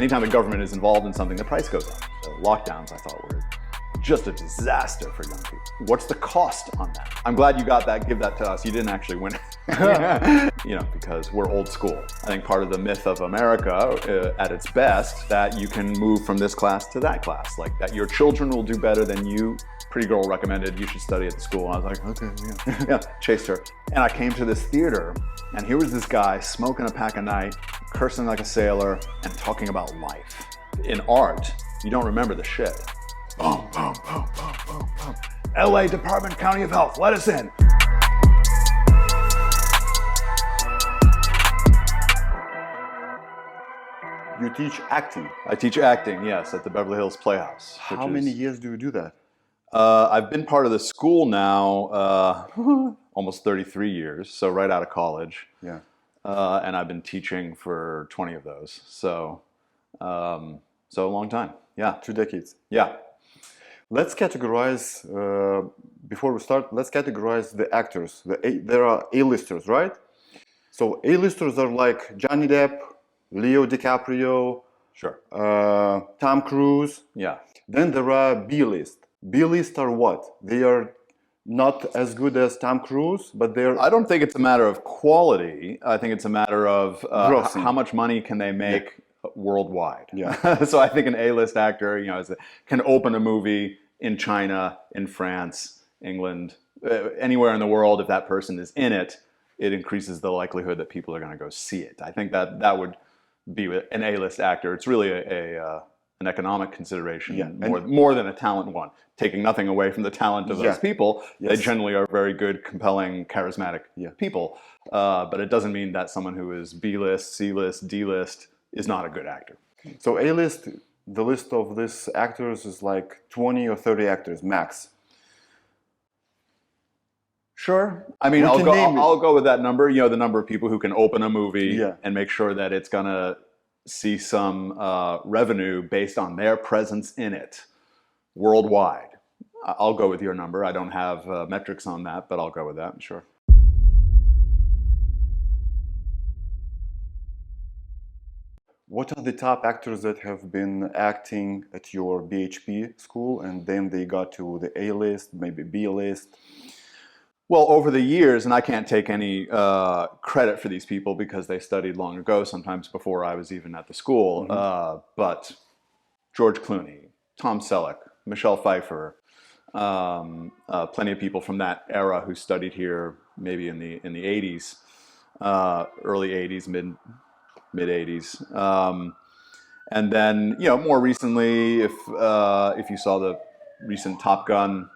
Anytime the government is involved in something, the price goes up. The lockdowns, I thought, were just a disaster for young people. What's the cost on that? I'm glad you got that, give that to us. You didn't actually win it. Because we're old school. I think part of the myth of America at its best, that you can move from this class to that class, like that your children will do better than you. Pretty girl recommended you should study at the school. And I was like, okay, yeah, chased her. And I came to this theater, and here was this guy smoking a pack a night, cursing like a sailor, and talking about life. In art, you don't remember the shit. Boom, boom, boom, boom, boom, boom. LA Department, County of Health, let us in. You teach acting. I teach acting, yes, at the Beverly Hills Playhouse. How many years do you do that? I've been part of the school now almost 33 years, so right out of college. Yeah. And I've been teaching for 20 of those, so a long time. Yeah. 2 decades. Yeah. Let's categorize, before we start, let's categorize the actors. There are A-listers, right? So A-listers are like Johnny Depp, Leo DiCaprio, Sure. Tom Cruise. Yeah. Then there are B-list. B-list are what? They are not as good as Tom Cruise, but they're... I don't think it's a matter of quality. I think it's a matter of how much money can they make worldwide. Yeah. So I think an A-list actor, can open a movie in China, in France, England, anywhere in the world. If that person is in it, it increases the likelihood that people are going to go see it. I think that would be an A-list actor. It's really an economic consideration more than a talent one. Taking nothing away from the talent of those people, they generally are very good, compelling, charismatic people. But it doesn't mean that someone who is B-list, C-list, D-list is not a good actor. So A-list, the list of these actors is like 20 or 30 actors max. Sure. I mean, I'll go with that number. The number of people who can open a movie and make sure that it's gonna see some revenue based on their presence in it worldwide. I'll go with your number. I don't have metrics on that, but I'll go with that. Sure. What are the top actors that have been acting at your BHP school and then they got to the A-list, maybe B-list? Well, over the years, and I can't take any credit for these people because they studied long ago, sometimes before I was even at the school, but George Clooney, Tom Selleck, Michelle Pfeiffer, plenty of people from that era who studied here maybe in the 80s, early 80s, mid 80s. And then, more recently, if you saw the recent Top Gun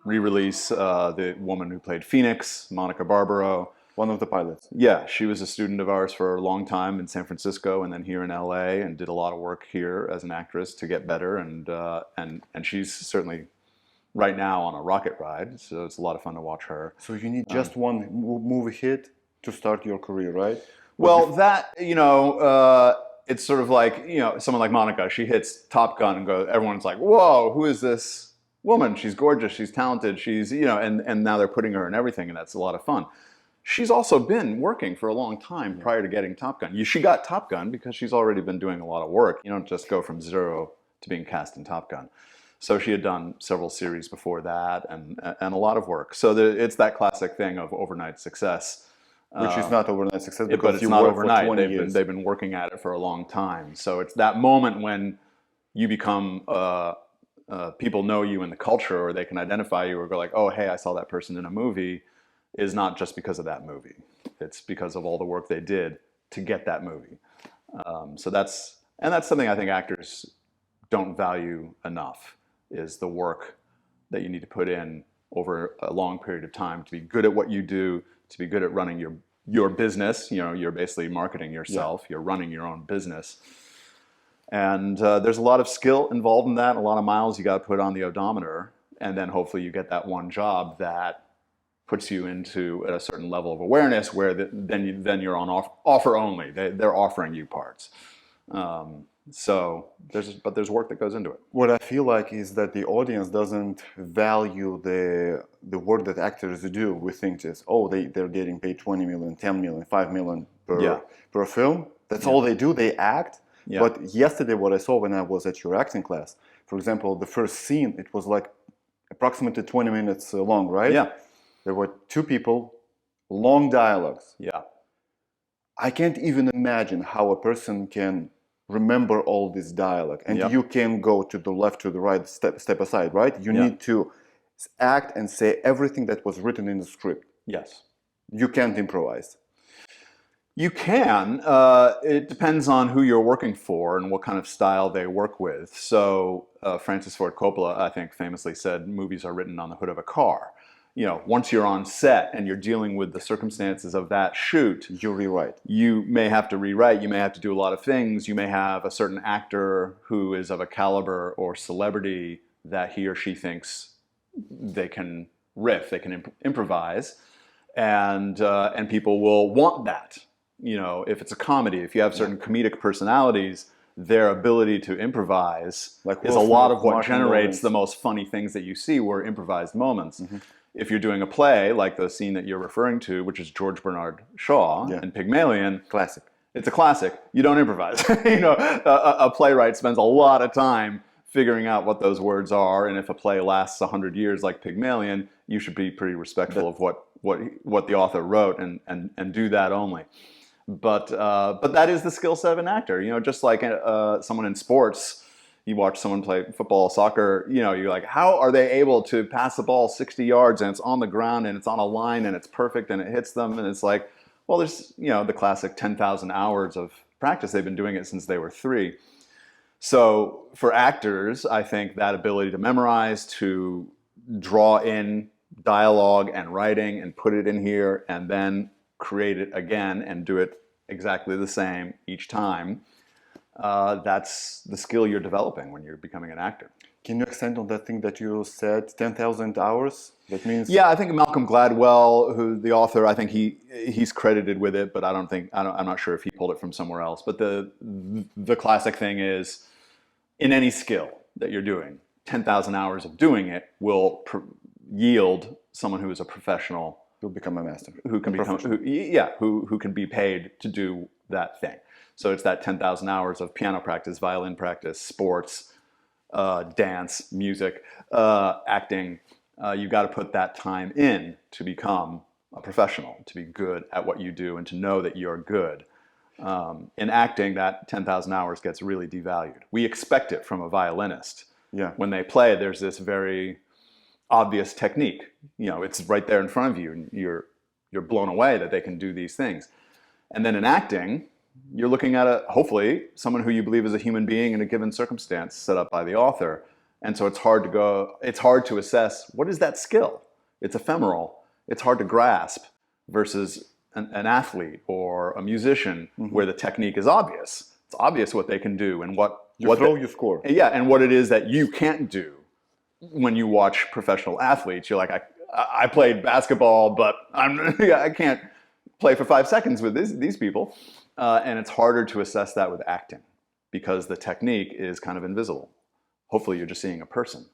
re-release, the woman who played Phoenix, Monica Barbaro. One of the pilots. Yeah, she was a student of ours for a long time in San Francisco and then here in LA, and did a lot of work here as an actress to get better. And she's certainly right now on a rocket ride, so it's a lot of fun to watch her. So you need just one movie hit to start your career, right? Well, it's sort of like, someone like Monica, she hits Top Gun and everyone's like, whoa, who is this woman? She's gorgeous, she's talented, she's, and now they're putting her in everything, and that's a lot of fun. She's also been working for a long time prior to getting Top Gun. She got Top Gun because she's already been doing a lot of work. You don't just go from zero to being cast in Top Gun. So she had done several series before that and a lot of work. So it's that classic thing of overnight success. Which is not overnight success because but it's not overnight. They've been working at it for a long time. So it's that moment when you become, people know you in the culture, or they can identify you or go like, oh, hey, I saw that person in a movie, is not just because of that movie. It's because of all the work they did to get that movie. So that's something I think actors don't value enough, is the work that you need to put in over a long period of time to be good at what you do, to be good at running your business. You're basically marketing yourself, you're running your own business. And there's a lot of skill involved in that, a lot of miles you got to put on the odometer, and then hopefully you get that one job that puts you into a certain level of awareness where then you're on offer only. They're offering you parts. So there's work that goes into it. What I feel like is that the audience doesn't value the work that actors do. We think just, they're getting paid 20 million, 10 million, 5 million per film. That's all they do. They act. Yeah. But yesterday, what I saw when I was at your acting class, for example, the first scene, it was like approximately 20 minutes long, right? Yeah. There were two people, long dialogues. Yeah. I can't even imagine how a person can remember all this dialogue. And Yep. you can go to the left, to the right, step aside, right? You Yeah. need to act and say everything that was written in the script. Yes. You can't improvise. You can. It depends on who you're working for and what kind of style they work with. So Francis Ford Coppola, I think, famously said movies are written on the hood of a car. You know, once you're on set and you're dealing with the circumstances of that shoot, You rewrite. you may have to rewrite. You may have to do a lot of things. You may have a certain actor who is of a caliber or celebrity that he or she thinks they can riff, they can improvise, and people will want that. You know, if it's a comedy, if you have certain comedic personalities, their ability to improvise Like is Will a lot Smith, of what Martin generates Lawrence. the most funny things that you see were improvised moments. If you're doing a play, like the scene that you're referring to, which is George Bernard Shaw Yeah. in Pygmalion, Classic. it's a classic. You don't improvise. You know, a playwright spends a lot of time figuring out what those words are, and if a play lasts 100 years, like Pygmalion, you should be pretty respectful of what the author wrote and do that only. But that is the skill set of an actor. You know, just like someone in sports. You watch someone play football, soccer, you know, you're like, how are they able to pass the ball 60 yards and it's on the ground and it's on a line and it's perfect and it hits them? And it's like, well, there's, you know, the classic 10,000 hours of practice. They've been doing it since they were 3. So for actors, I think that ability to memorize, to draw in dialogue and writing and put it in here and then create it again and do it exactly the same each time, that's the skill you're developing when you're becoming an actor. Can you extend on that thing that you said, 10,000 hours? That means... Yeah, I think Malcolm Gladwell, who the author, I think he's credited with it, but I'm not sure if he pulled it from somewhere else. But the classic thing is, in any skill that you're doing, 10,000 hours of doing it will yield someone who is a professional. You'll become a master. Who can who can be paid to do that thing. So it's that 10,000 hours of piano practice, violin practice, sports, dance, music, acting. You've got to put that time in to become a professional, to be good at what you do and to know that you're good. In acting, that 10,000 hours gets really devalued. We expect it from a violinist. Yeah. When they play, there's this very obvious technique. You know, it's right there in front of you and you're blown away that they can do these things. And then in acting, you're looking at hopefully someone who you believe is a human being in a given circumstance set up by the author. And so it's hard to assess, what is that skill? It's ephemeral. It's hard to grasp versus an athlete or a musician where the technique is obvious. It's obvious what they can do and you score. Yeah, and what it is that you can't do. When you watch professional athletes, you're like, I played basketball, but I can't play for 5 seconds with these people. And it's harder to assess that with acting because the technique is kind of invisible. Hopefully you're just seeing a person.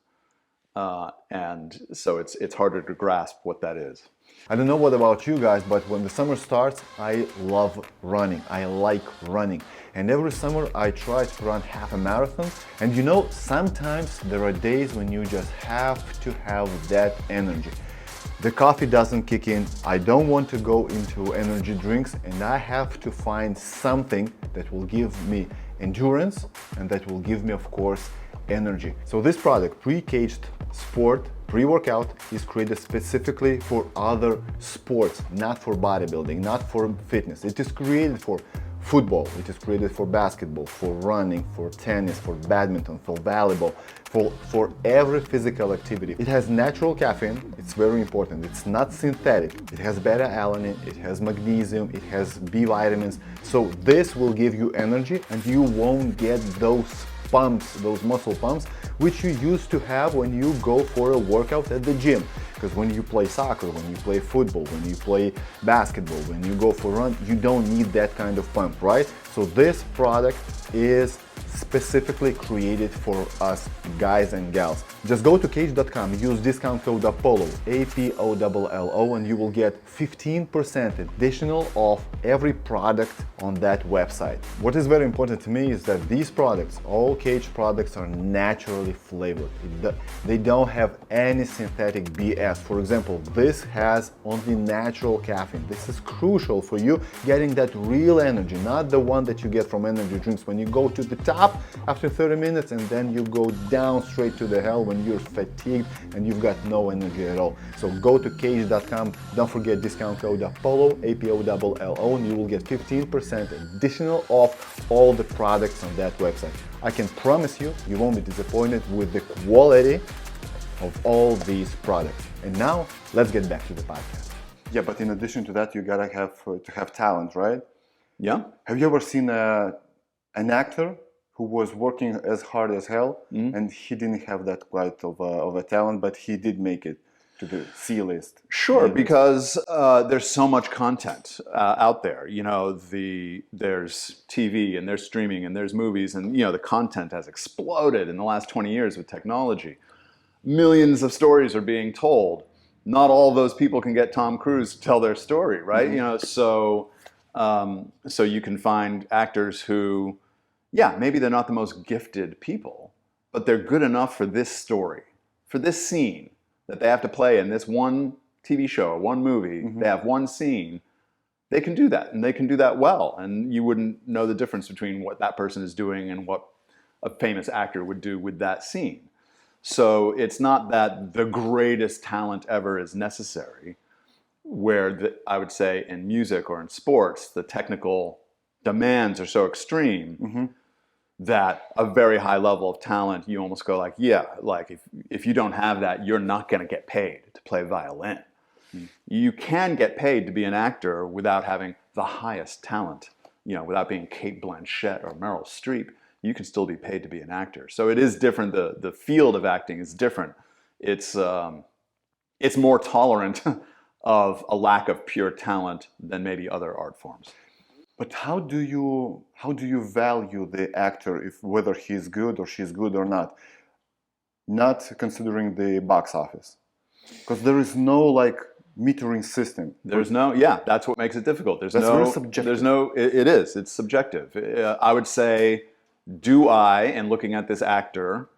And so it's harder to grasp what that is. I don't know what about you guys, but when the summer starts, I love running. I like running. And every summer I try to run half a marathon. And you know, sometimes there are days when you just have to have that energy. The coffee doesn't kick in, I don't want to go into energy drinks, and I have to find something that will give me endurance and that will give me, of course, energy. So this product, Pre-Caged Sport Pre-Workout, is created specifically for other sports, not for bodybuilding, not for fitness. It is created for football, it is created for basketball, for running, for tennis, for badminton, for volleyball, for every physical activity. It has natural caffeine, it's very important. It's not synthetic. It has beta-alanine, it has magnesium, it has B vitamins. So this will give you energy and you won't get those pumps, those muscle pumps, which you used to have when you go for a workout at the gym. Because when you play soccer, when you play football, when you play basketball, when you go for a run, you don't need that kind of pump, right? So this product is specifically created for us guys and gals. Just go to cage.com, use discount code APOLLO, APOLLO, and you will get 15% additional off every product on that website. What is very important to me is that these products, all Cage products, are naturally flavored. They don't have any synthetic BS. For example, this has only natural caffeine. This is crucial for you getting that real energy, not the one that you get from energy drinks when you go to the top after 30 minutes and then you go down straight to the hell when you're fatigued and you've got no energy at all. So go to cage.com, don't forget discount code APOLLO, APOLLO, and you will get 15% additional off all the products on that website. I can promise you, you won't be disappointed with the quality of all these products. And now, let's get back to the podcast. Yeah, but in addition to that, you gotta have talent, right? Yeah. Have you ever seen an actor who was working as hard as hell and he didn't have that quite of a talent, but he did make it to the C-list? Sure, because there's so much content out there. You know, there's TV and there's streaming and there's movies, and you know the content has exploded in the last 20 years with technology. Millions of stories are being told. Not all of those people can get Tom Cruise to tell their story, right? You know, so you can find actors who, yeah, maybe they're not the most gifted people, but they're good enough for this story, for this scene that they have to play in this one TV show or one movie. They have one scene. They can do that, and they can do that well. And you wouldn't know the difference between what that person is doing and what a famous actor would do with that scene. So it's not that the greatest talent ever is necessary, where I would say in music or in sports, the technical demands are so extreme that a very high level of talent, you almost go like, yeah, like if you don't have that, you're not going to get paid to play violin. You can get paid to be an actor without having the highest talent, you know, without being Kate Blanchett or Meryl Streep. You can still be paid to be an actor. So it is different. The field of acting is different. It's more tolerant of a lack of pure talent than maybe other art forms. But how do you value the actor, if whether he's good or she's good or not considering the box office? Because there is no like metering system. There's no, yeah, that's what makes it difficult. That's very subjective. There's no, it is, it's subjective. I would say, do I, in looking at this actor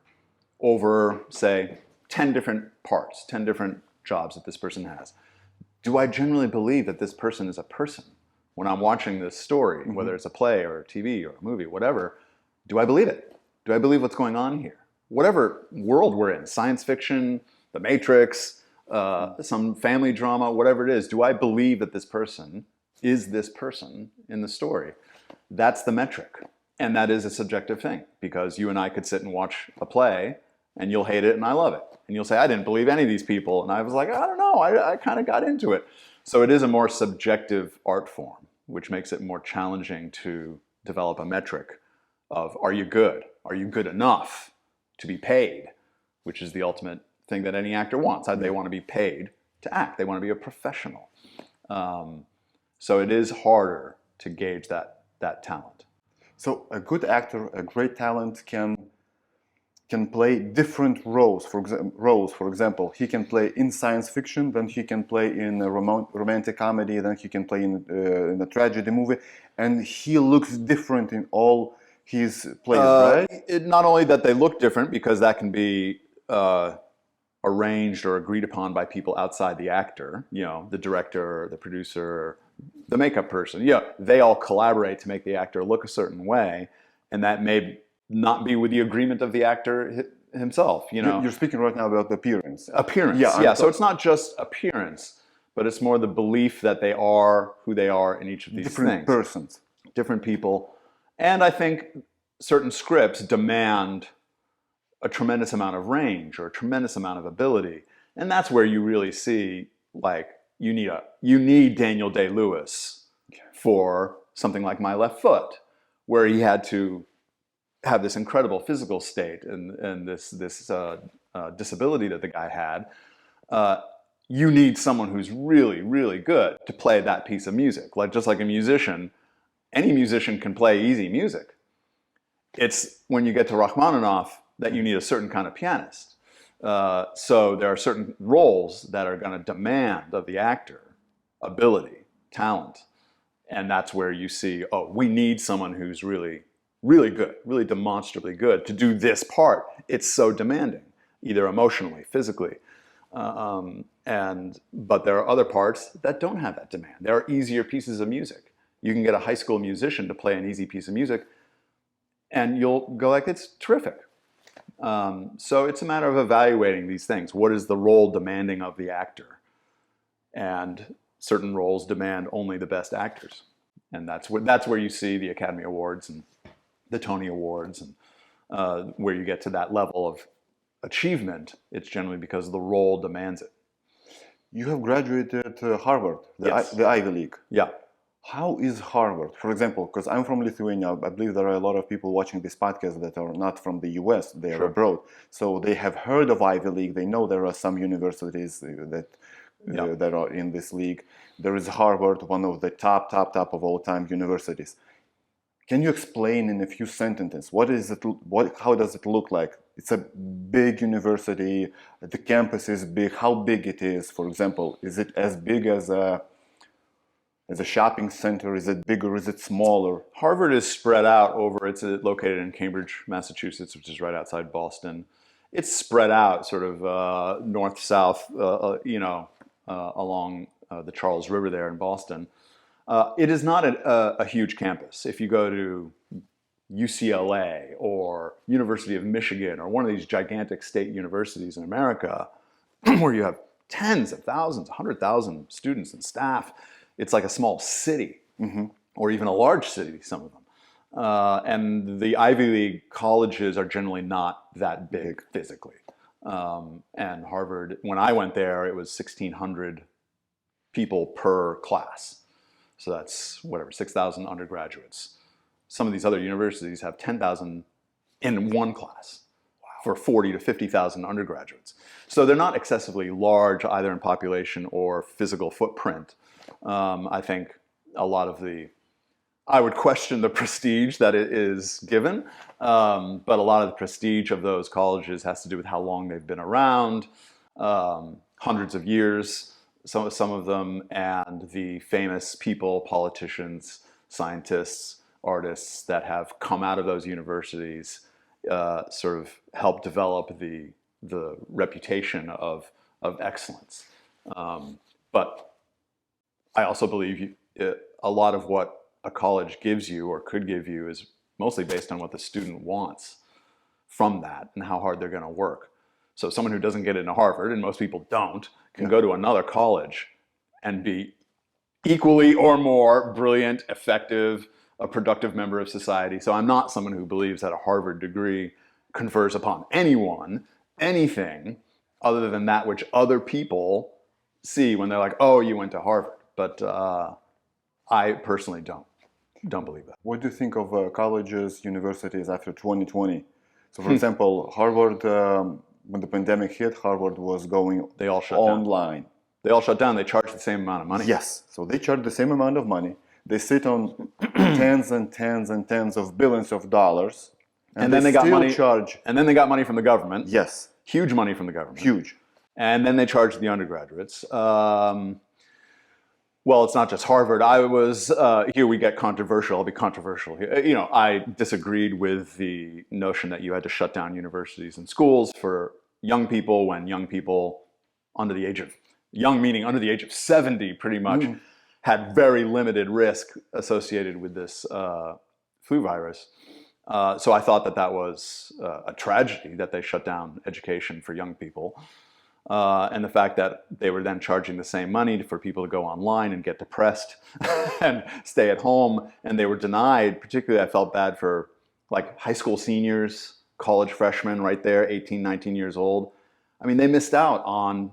over, say, 10 different parts, 10 different jobs that this person has, do I generally believe that this person is a person? When I'm watching this story, whether it's a play or a TV or a movie, whatever, do I believe it? Do I believe what's going on here? Whatever world we're in, science fiction, The Matrix, some family drama, whatever it is, do I believe that this person is this person in the story? That's the metric. And that is a subjective thing, because you and I could sit and watch a play and you'll hate it and I love it. And you'll say, I didn't believe any of these people. And I was like, I don't know, I kind of got into it. So it is a more subjective art form, which makes it more challenging to develop a metric of, are you good? Are you good enough to be paid? Which is the ultimate thing that any actor wants. They want to be paid to act. They want to be a professional. So it is harder to gauge that talent. So a good actor, a great talent can play different roles. For example, he can play in science fiction, then he can play in a romantic comedy, then he can play in a tragedy movie, and he looks different in all his plays, right? Not only that they look different, because that can be arranged or agreed upon by people outside the actor, you know, the director, the producer, the makeup person. Yeah, they all collaborate to make the actor look a certain way, and that may not be with the agreement of the actor himself. You know, you're speaking right now about appearance. Appearance, yeah. So it's not just appearance, but it's more the belief that they are who they are in each of these different persons, different people, and I think certain scripts demand a tremendous amount of range or a tremendous amount of ability, and that's where you really see like. You need Daniel Day-Lewis for something like My Left Foot, where he had to have this incredible physical state and this disability that the guy had. You need someone who's really, really good to play that piece of music. Like just like a musician, any musician can play easy music. It's when you get to Rachmaninoff that you need a certain kind of pianist. So there are certain roles that are going to demand of the actor ability, talent, and that's where you see, oh, we need someone who's really, really good, really demonstrably good to do this part. It's so demanding, either emotionally, physically. But there are other parts that don't have that demand. There are easier pieces of music. You can get a high school musician to play an easy piece of music, and you'll go like, it's terrific. So it's a matter of evaluating these things. What is the role demanding of the actor? And certain roles demand only the best actors. And that's where you see the Academy Awards and the Tony Awards, and where you get to that level of achievement. It's generally because the role demands it. You have graduated Harvard, Yes. the Ivy League. Yeah. How is Harvard? For example, because I'm from Lithuania, I believe there are a lot of people watching this podcast that are not from the US, they are Sure. abroad. So they have heard of Ivy League, they know there are some universities that Yeah. that are in this league. There is Harvard, one of the top of all time universities. Can you explain in a few sentences how does it look like? It's a big university, the campus is big, how big it is, for example, is it as big as a shopping center? Is it bigger? Is it smaller? Harvard is spread out over, it's located in Cambridge, Massachusetts, which is right outside Boston. It's spread out sort of north-south, along the Charles River there in Boston. It is not a huge campus. If you go to UCLA or University of Michigan or one of these gigantic state universities in America, where you have tens of thousands, 100,000 students and staff, it's like a small city, or even a large city, some of them. And the Ivy League colleges are generally not that big physically. And Harvard, when I went there, it was 1,600 people per class. So that's whatever, 6,000 undergraduates. Some of these other universities have 10,000 in one class for 40 to 50,000 undergraduates. So they're not excessively large either in population or physical footprint. I think a lot of I would question the prestige that it is given, but a lot of the prestige of those colleges has to do with how long they've been around, hundreds of years, some of them, and the famous people, politicians, scientists, artists that have come out of those universities sort of help develop the reputation of excellence. But I also believe a lot of what a college gives you or could give you is mostly based on what the student wants from that and how hard they're going to work. So someone who doesn't get into Harvard, and most people don't, can go to another college and be equally or more brilliant, effective, a productive member of society. So I'm not someone who believes that a Harvard degree confers upon anyone anything other than that which other people see when they're like, oh, you went to Harvard. But I personally don't believe that. What do you think of colleges, universities after 2020? So, for example, Harvard, when the pandemic hit, Harvard was going They all shut online. down. They all shut down. They charge the same amount of money. Yes. So they charge the same amount of money. They sit on tens and tens and tens of billions of dollars. And then they got still money. charge. And then they got money from the government. Yes. Huge money from the government. Huge. And then they charged the undergraduates. Well, it's not just Harvard. I was, here we get controversial. I'll be controversial here. I disagreed with the notion that you had to shut down universities and schools for young people when young people under the age of, young meaning under the age of 70 pretty much, had very limited risk associated with this flu virus. So I thought that was a tragedy that they shut down education for young people. And the fact that they were then charging the same money for people to go online and get depressed and stay at home, and they were denied. Particularly, I felt bad for like high school seniors, college freshmen right there, 18, 19 years old. I mean, they missed out on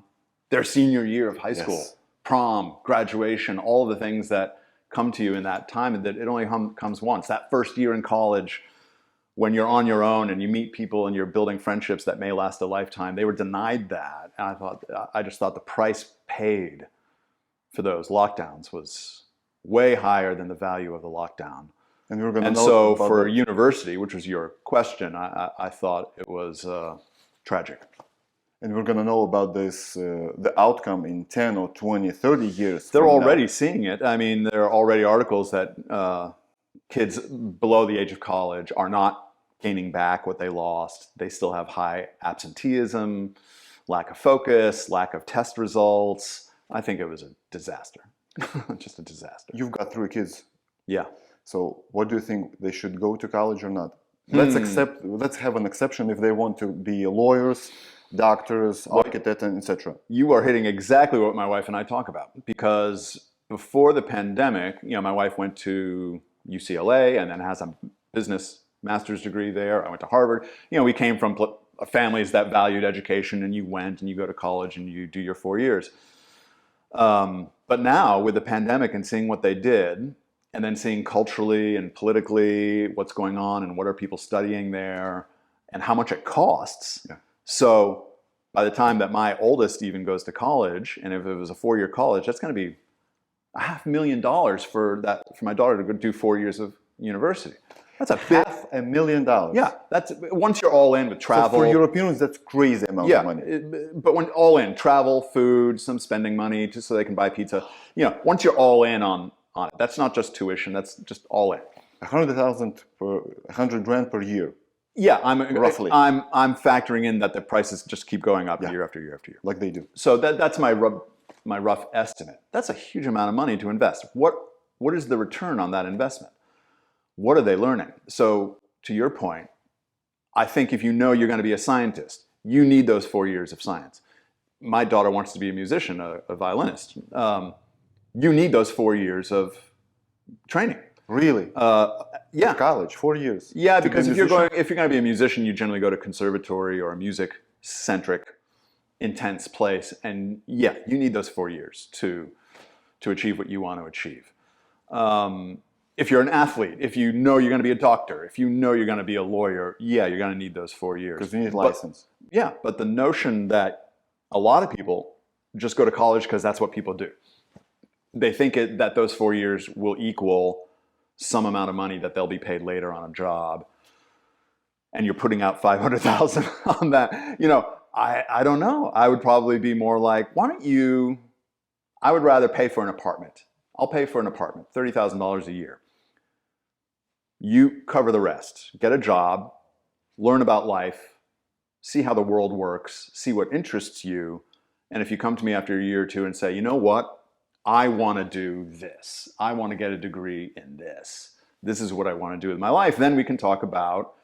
their senior year of high school, prom, graduation, all of the things that come to you in that time, and that it only comes once. That first year in college, when you're on your own and you meet people and you're building friendships that may last a lifetime, they were denied that. And I just thought the price paid for those lockdowns was way higher than the value of the lockdown. And we're going to And know so about for that. university, which was your question, I thought it was tragic. And we're going to know about this, the outcome in 10 or 20, 30 years They're from already now. seeing it. I mean, there are already articles that kids below the age of college are not gaining back what they lost. They still have high absenteeism, lack of focus, lack of test results. I think it was a disaster. Just a disaster. You've got 3 kids. Yeah. So what do you think? They should go to college or not? Let's have an exception if they want to be lawyers, doctors, architects, and etc. You are hitting exactly what my wife and I talk about, because before the pandemic, my wife went to UCLA and then has a business master's degree there. I went to Harvard. We came from families that valued education, and you went and you go to college and you do your 4 years. But now with the pandemic and seeing what they did, and then seeing culturally and politically what's going on and what are people studying there and how much it costs. Yeah. So by the time that my oldest even goes to college, and if it was a 4-year college, that's going to be $500,000 for my daughter to go do 4 years of university. That's a big, $500,000. yeah. That's once you're all in with travel. So for Europeans, that's crazy amount of money. But when all in, travel, food, some spending money just so they can buy pizza. Once you're all in on it, that's not just tuition. That's just all in. 100,000 per 100 grand per year. Yeah, Roughly. I'm factoring in that the prices just keep going up year after year after year, like they do. So that's my rough estimate. That's a huge amount of money to invest. What is the return on that investment? What are they learning? So to your point, I think if you know you're going to be a scientist, you need those 4 years of science. My daughter wants to be a musician, a violinist. You need those 4 years of training. Really? Yeah. College, 4 years. Yeah, because if you're going to be a musician, you generally go to conservatory or a music-centric, intense place, and yeah, you need those 4 years to achieve what you want to achieve. If you're an athlete, if you know you're going to be a doctor, if you know you're going to be a lawyer, yeah, you're going to need those 4 years. Because you need a license. But the notion that a lot of people just go to college because that's what people do. They think that those 4 years will equal some amount of money that they'll be paid later on a job, and you're putting out $500,000 on that. I don't know. I would probably be more like, I would rather pay for an apartment. I'll pay for an apartment, $30,000 a year. You cover the rest. Get a job, learn about life, see how the world works, see what interests you, and if you come to me after a year or two and say, you know what? I want to do this. I want to get a degree in this. This is what I want to do with my life. Then we can talk about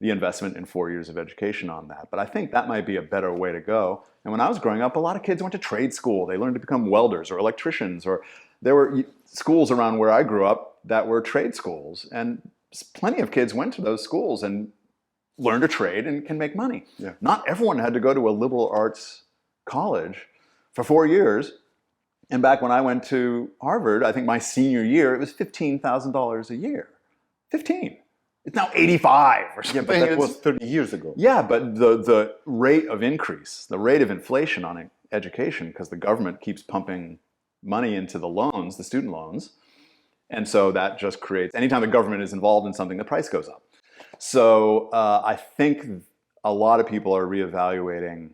the investment in 4 years of education on that. But I think that might be a better way to go. And when I was growing up, a lot of kids went to trade school. They learned to become welders or electricians, or there were schools around where I grew up that were trade schools. And plenty of kids went to those schools and learned a trade and can make money. Yeah. Not everyone had to go to a liberal arts college for 4 years. And back when I went to Harvard, I think my senior year, it was $15,000 a year. 15. It's now 85 or something. Yeah, but that was 30 years ago. Yeah, but the rate of increase, the rate of inflation on education, because the government keeps pumping money into the loans, the student loans, and so that just creates, anytime the government is involved in something, the price goes up. So I think a lot of people are reevaluating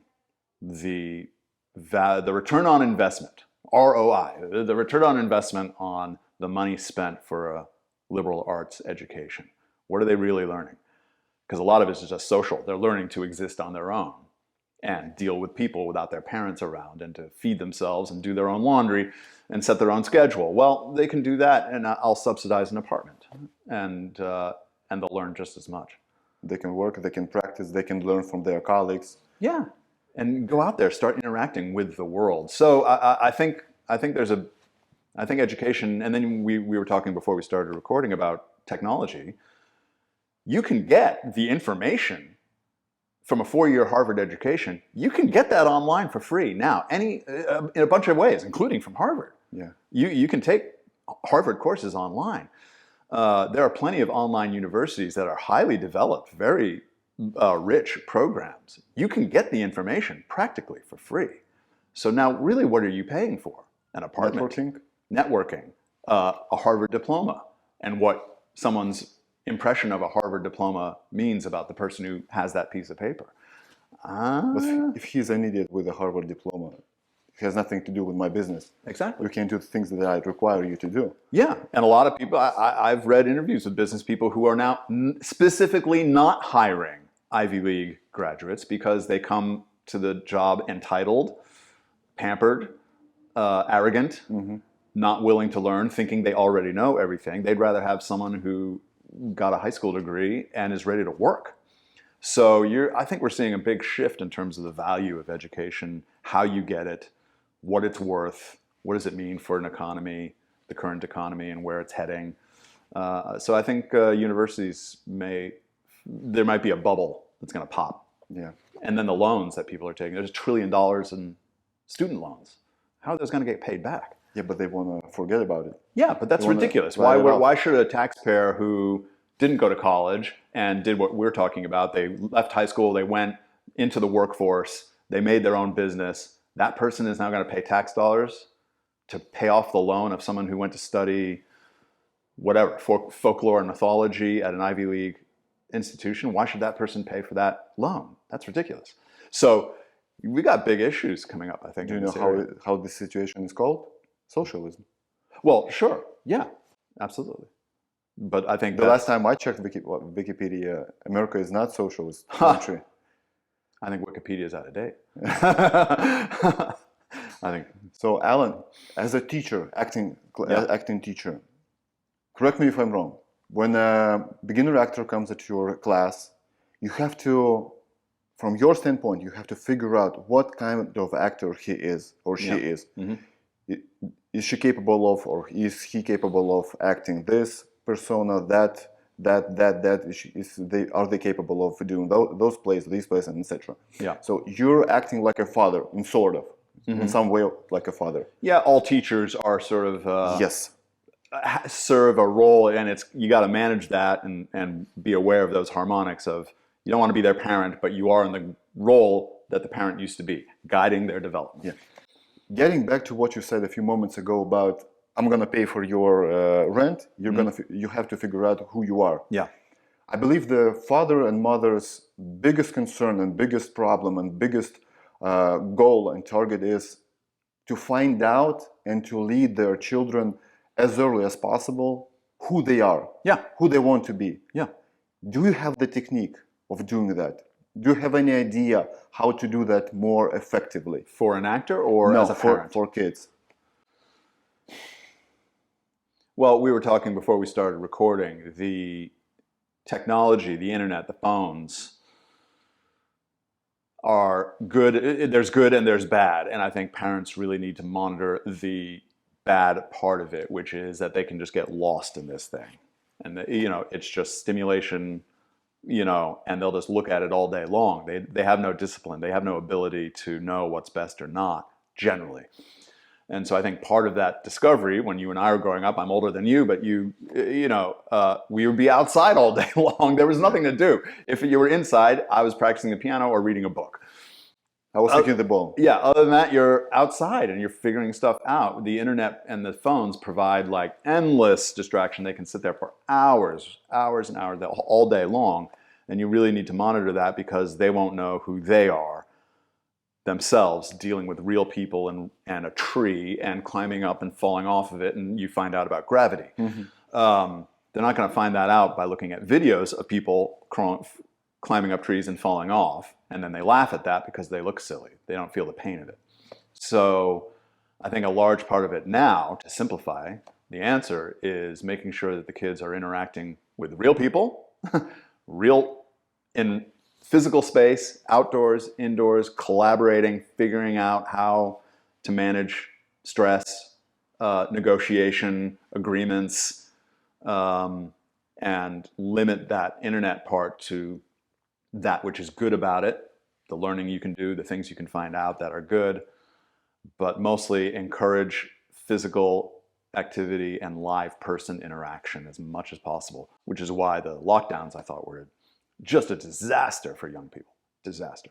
the return on investment, ROI, the return on investment on the money spent for a liberal arts education. What are they really learning? Because a lot of it is just social. They're learning to exist on their own and deal with people without their parents around, and to feed themselves and do their own laundry and set their own schedule. Well, they can do that, and I'll subsidize an apartment, and they'll learn just as much. They can work, they can practice, they can learn from their colleagues. Yeah, and go out there, start interacting with the world. So I think education, and then we were talking before we started recording about technology. You can get the information from a 4-year Harvard education. You can get that online for free now, in a bunch of ways, including from Harvard. Yeah, you can take Harvard courses online. There are plenty of online universities that are highly developed, very rich programs. You can get the information practically for free. So now, really, what are you paying for? An apartment, networking, a Harvard diploma, and what someone's impression of a Harvard diploma means about the person who has that piece of paper. But if he's an idiot with a Harvard diploma, it has nothing to do with my business. Exactly. You can do the things that I require you to do. Yeah, and a lot of people, I've read interviews with business people who are now specifically not hiring Ivy League graduates because they come to the job entitled, pampered, arrogant, not willing to learn, thinking they already know everything. They'd rather have someone who got a high school degree and is ready to work. So I think we're seeing a big shift in terms of the value of education, how you get it, what it's worth, what does it mean for an economy, the current economy, and where it's heading. So I think universities there might be a bubble that's going to pop. Yeah. And then the loans that people are taking, there's $1 trillion in student loans. How are those going to get paid back? Yeah, but they want to forget about it. Yeah, but that's ridiculous. Why should a taxpayer who didn't go to college and did what we're talking about, they left high school, they went into the workforce, they made their own business, that person is now going to pay tax dollars to pay off the loan of someone who went to study whatever, folklore and mythology at an Ivy League institution? Why should that person pay for that loan? That's ridiculous. So we got big issues coming up, I think. Do you know how this situation is called? Socialism. Well, sure. Yeah, absolutely. But I think the last time I checked Wikipedia, America is not socialist country. I think Wikipedia is out of date. I think so. Alan, as a teacher, acting teacher, correct me if I'm wrong. When a beginner actor comes at your class, you have to, from your standpoint, you have to figure out what kind of actor he is or she is. Is she capable of, or is he capable of acting this persona, that? Are they capable of doing those plays, these plays, and etc. Yeah. So you're acting like a father, in sort of, in some way, like a father. Yeah, all teachers are sort of yes, serve a role, and you got to manage that and be aware of those harmonics of you don't want to be their parent, but you are in the role that the parent used to be, guiding their development. Yeah. Getting back to what you said a few moments ago about I'm going to pay for your rent, you have to figure out who you are. Yeah. I believe the father and mother's biggest concern and biggest problem and biggest goal and target is to find out and to lead their children as early as possible who they are, who they want to be. Yeah. Do you have the technique of doing that? Do you have any idea how to do that more effectively? For an actor or as a parent? For kids. Well, we were talking before we started recording, the technology, the internet, the phones are good. There's good and there's bad. And I think parents really need to monitor the bad part of it, which is that they can just get lost in this thing. And, it's just stimulation, and they'll just look at it all day long. They have no discipline. They have no ability to know what's best or not, generally. And so I think part of that discovery, when you and I were growing up, I'm older than you, but we would be outside all day long. There was nothing to do. If you were inside, I was practicing the piano or reading a book. I was kicking the ball. Yeah, other than that, you're outside and you're figuring stuff out. The internet and the phones provide like endless distraction. They can sit there for hours and hours, all day long. And you really need to monitor that because they won't know who they are themselves, dealing with real people and a tree and climbing up and falling off of it, and you find out about gravity. They're not going to find that out by looking at videos of people climbing up trees and falling off, and then they laugh at that because they look silly. They don't feel the pain of it. So I think a large part of it now, to simplify, the answer is making sure that the kids are interacting with real people, real in physical space, outdoors, indoors, collaborating, figuring out how to manage stress, negotiation, agreements, and limit that internet part to that which is good about it, the learning you can do, the things you can find out that are good, but mostly encourage physical activity and live person interaction as much as possible, which is why the lockdowns I thought were just a disaster for young people. Disaster.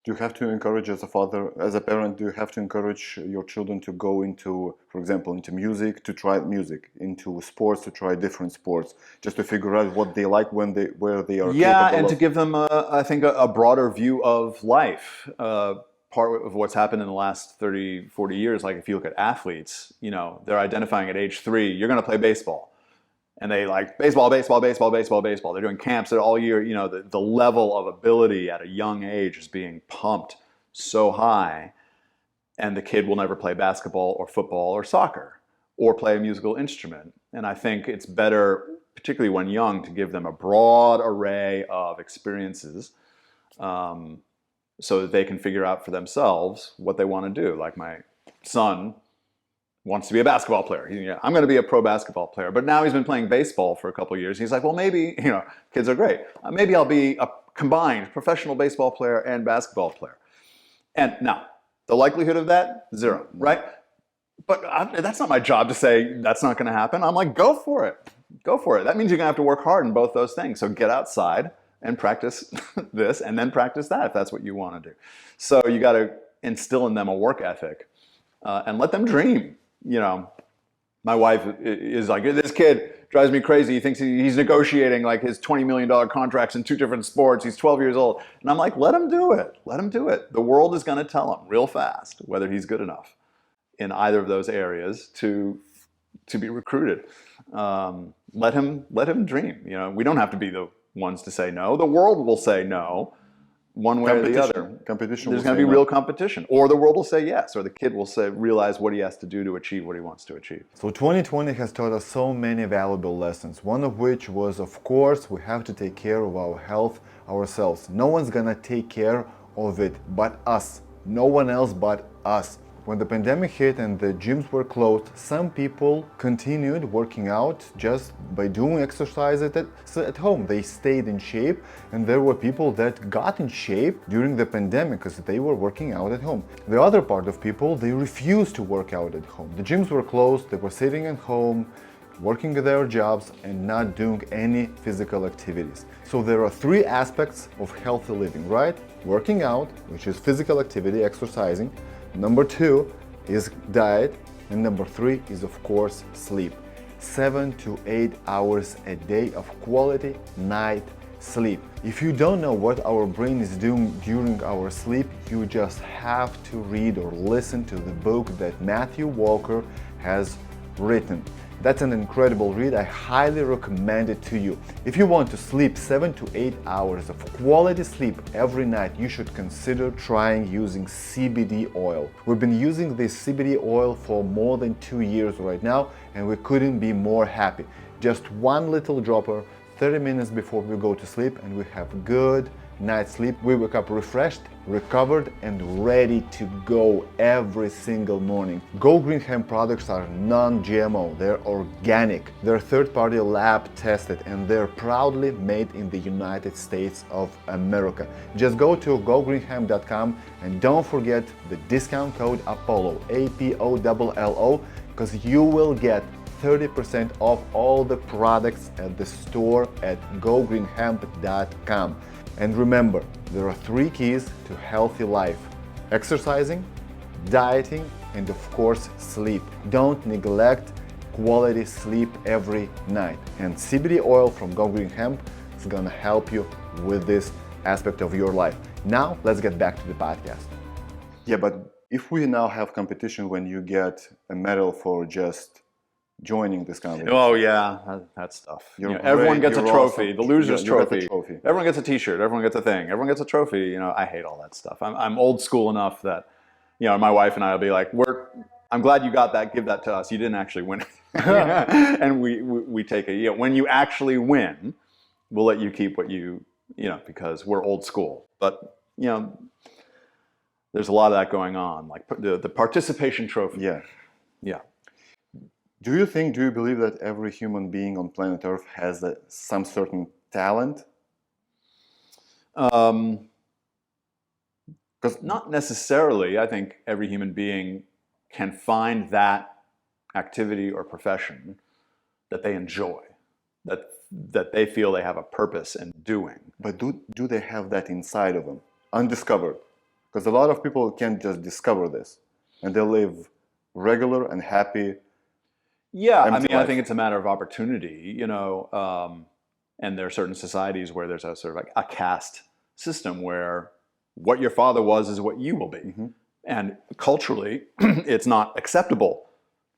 Do you have to encourage as a father, as a parent, do you have to encourage your children to go into, for example, into music, to try music, into sports, to try different sports, just to figure out what they like where they are Yeah, capable and to of? give them, I think, a broader view of life. Part of what's happened in the last 30, 40 years, like if you look at athletes, they're identifying at age 3, you're going to play baseball. And they like baseball, baseball, baseball, baseball, baseball. They're doing camps all year. The level of ability at a young age is being pumped so high. And the kid will never play basketball or football or soccer or play a musical instrument. And I think it's better, particularly when young, to give them a broad array of experiences so that they can figure out for themselves what they want to do. Like my son wants to be a basketball player. I'm going to be a pro basketball player. But now he's been playing baseball for a couple of years. He's like, well, maybe, kids are great. Maybe I'll be a combined professional baseball player and basketball player. And now, the likelihood of that, 0, right? But that's not my job to say that's not going to happen. I'm like, go for it. Go for it. That means you're going to have to work hard in both those things. So get outside and practice this and then practice that if that's what you want to do. So you got to instill in them a work ethic and let them dream. My wife is like, this kid drives me crazy. He thinks he's negotiating like his $20 million contracts in 2 different sports. He's 12 years old. And I'm like, let him do it. Let him do it. The world is going to tell him real fast whether he's good enough in either of those areas to be recruited. Let him dream. We don't have to be the ones to say no. The world will say no. One way or the other. Competition. There's going to be real competition. Or the world will say yes, or the kid will realize what he has to do to achieve what he wants to achieve. So 2020 has taught us so many valuable lessons, one of which was, of course, we have to take care of our health ourselves. No one's going to take care of it but us. No one else but us. When the pandemic hit and the gyms were closed, some people continued working out just by doing exercise at home. They stayed in shape, and there were people that got in shape during the pandemic because they were working out at home. The other part of people, they refused to work out at home. The gyms were closed, they were sitting at home, working their jobs and not doing any physical activities. So there are 3 aspects of healthy living, right? Working out, which is physical activity, exercising. Number 2 is diet, and number 3 is, of course, sleep. 7 to 8 hours a day of quality night sleep. If you don't know what our brain is doing during our sleep, you just have to read or listen to the book that Matthew Walker has written. That's an incredible read. I highly recommend it to you. If you want to sleep 7 to 8 hours of quality sleep every night, you should consider trying using CBD oil. We've been using this CBD oil for more than 2 years right now, and we couldn't be more happy. Just 1 little dropper, 30 minutes before we go to sleep, and we have good night's sleep. We wake up refreshed, recovered, and ready to go every single morning. Go Green Hemp products are non-GMO, they're organic, they're third-party lab tested, and they're proudly made in the United States of America. Just go to gogreenhemp.com and don't forget the discount code APOLLO, APOLLO, because you will get 30% off all the products at the store at gogreenhemp.com. And remember, there are 3 keys to healthy life: exercising, dieting, and of course, sleep. Don't neglect quality sleep every night. And CBD oil from Go Green Hemp is gonna help you with this aspect of your life. Now, let's get back to the podcast. Yeah, but if we now have competition when you get a medal for just joining this competition. Oh yeah, that stuff. Everyone gets a trophy, awesome. The loser's trophy. Everyone gets a T-shirt. Everyone gets a thing. Everyone gets a trophy. I hate all that stuff. I'm old school enough that, my wife and I will be like, I'm glad you got that. Give that to us. You didn't actually win, and we take it. When you actually win, we'll let you keep what you because we're old school. But there's a lot of that going on, like the participation trophy. Yeah. Do you believe that every human being on planet Earth has some certain talent? Not necessarily. I think every human being can find that activity or profession that they enjoy, that they feel they have a purpose in doing. But do they have that inside of them, undiscovered? Because a lot of people can't just discover this, and they live regular and happy, Yeah, I empty mean, I life. think it's a matter of opportunity, and there are certain societies where there's a sort of like a caste system where what your father was is what you will be. Mm-hmm. And culturally, it's not acceptable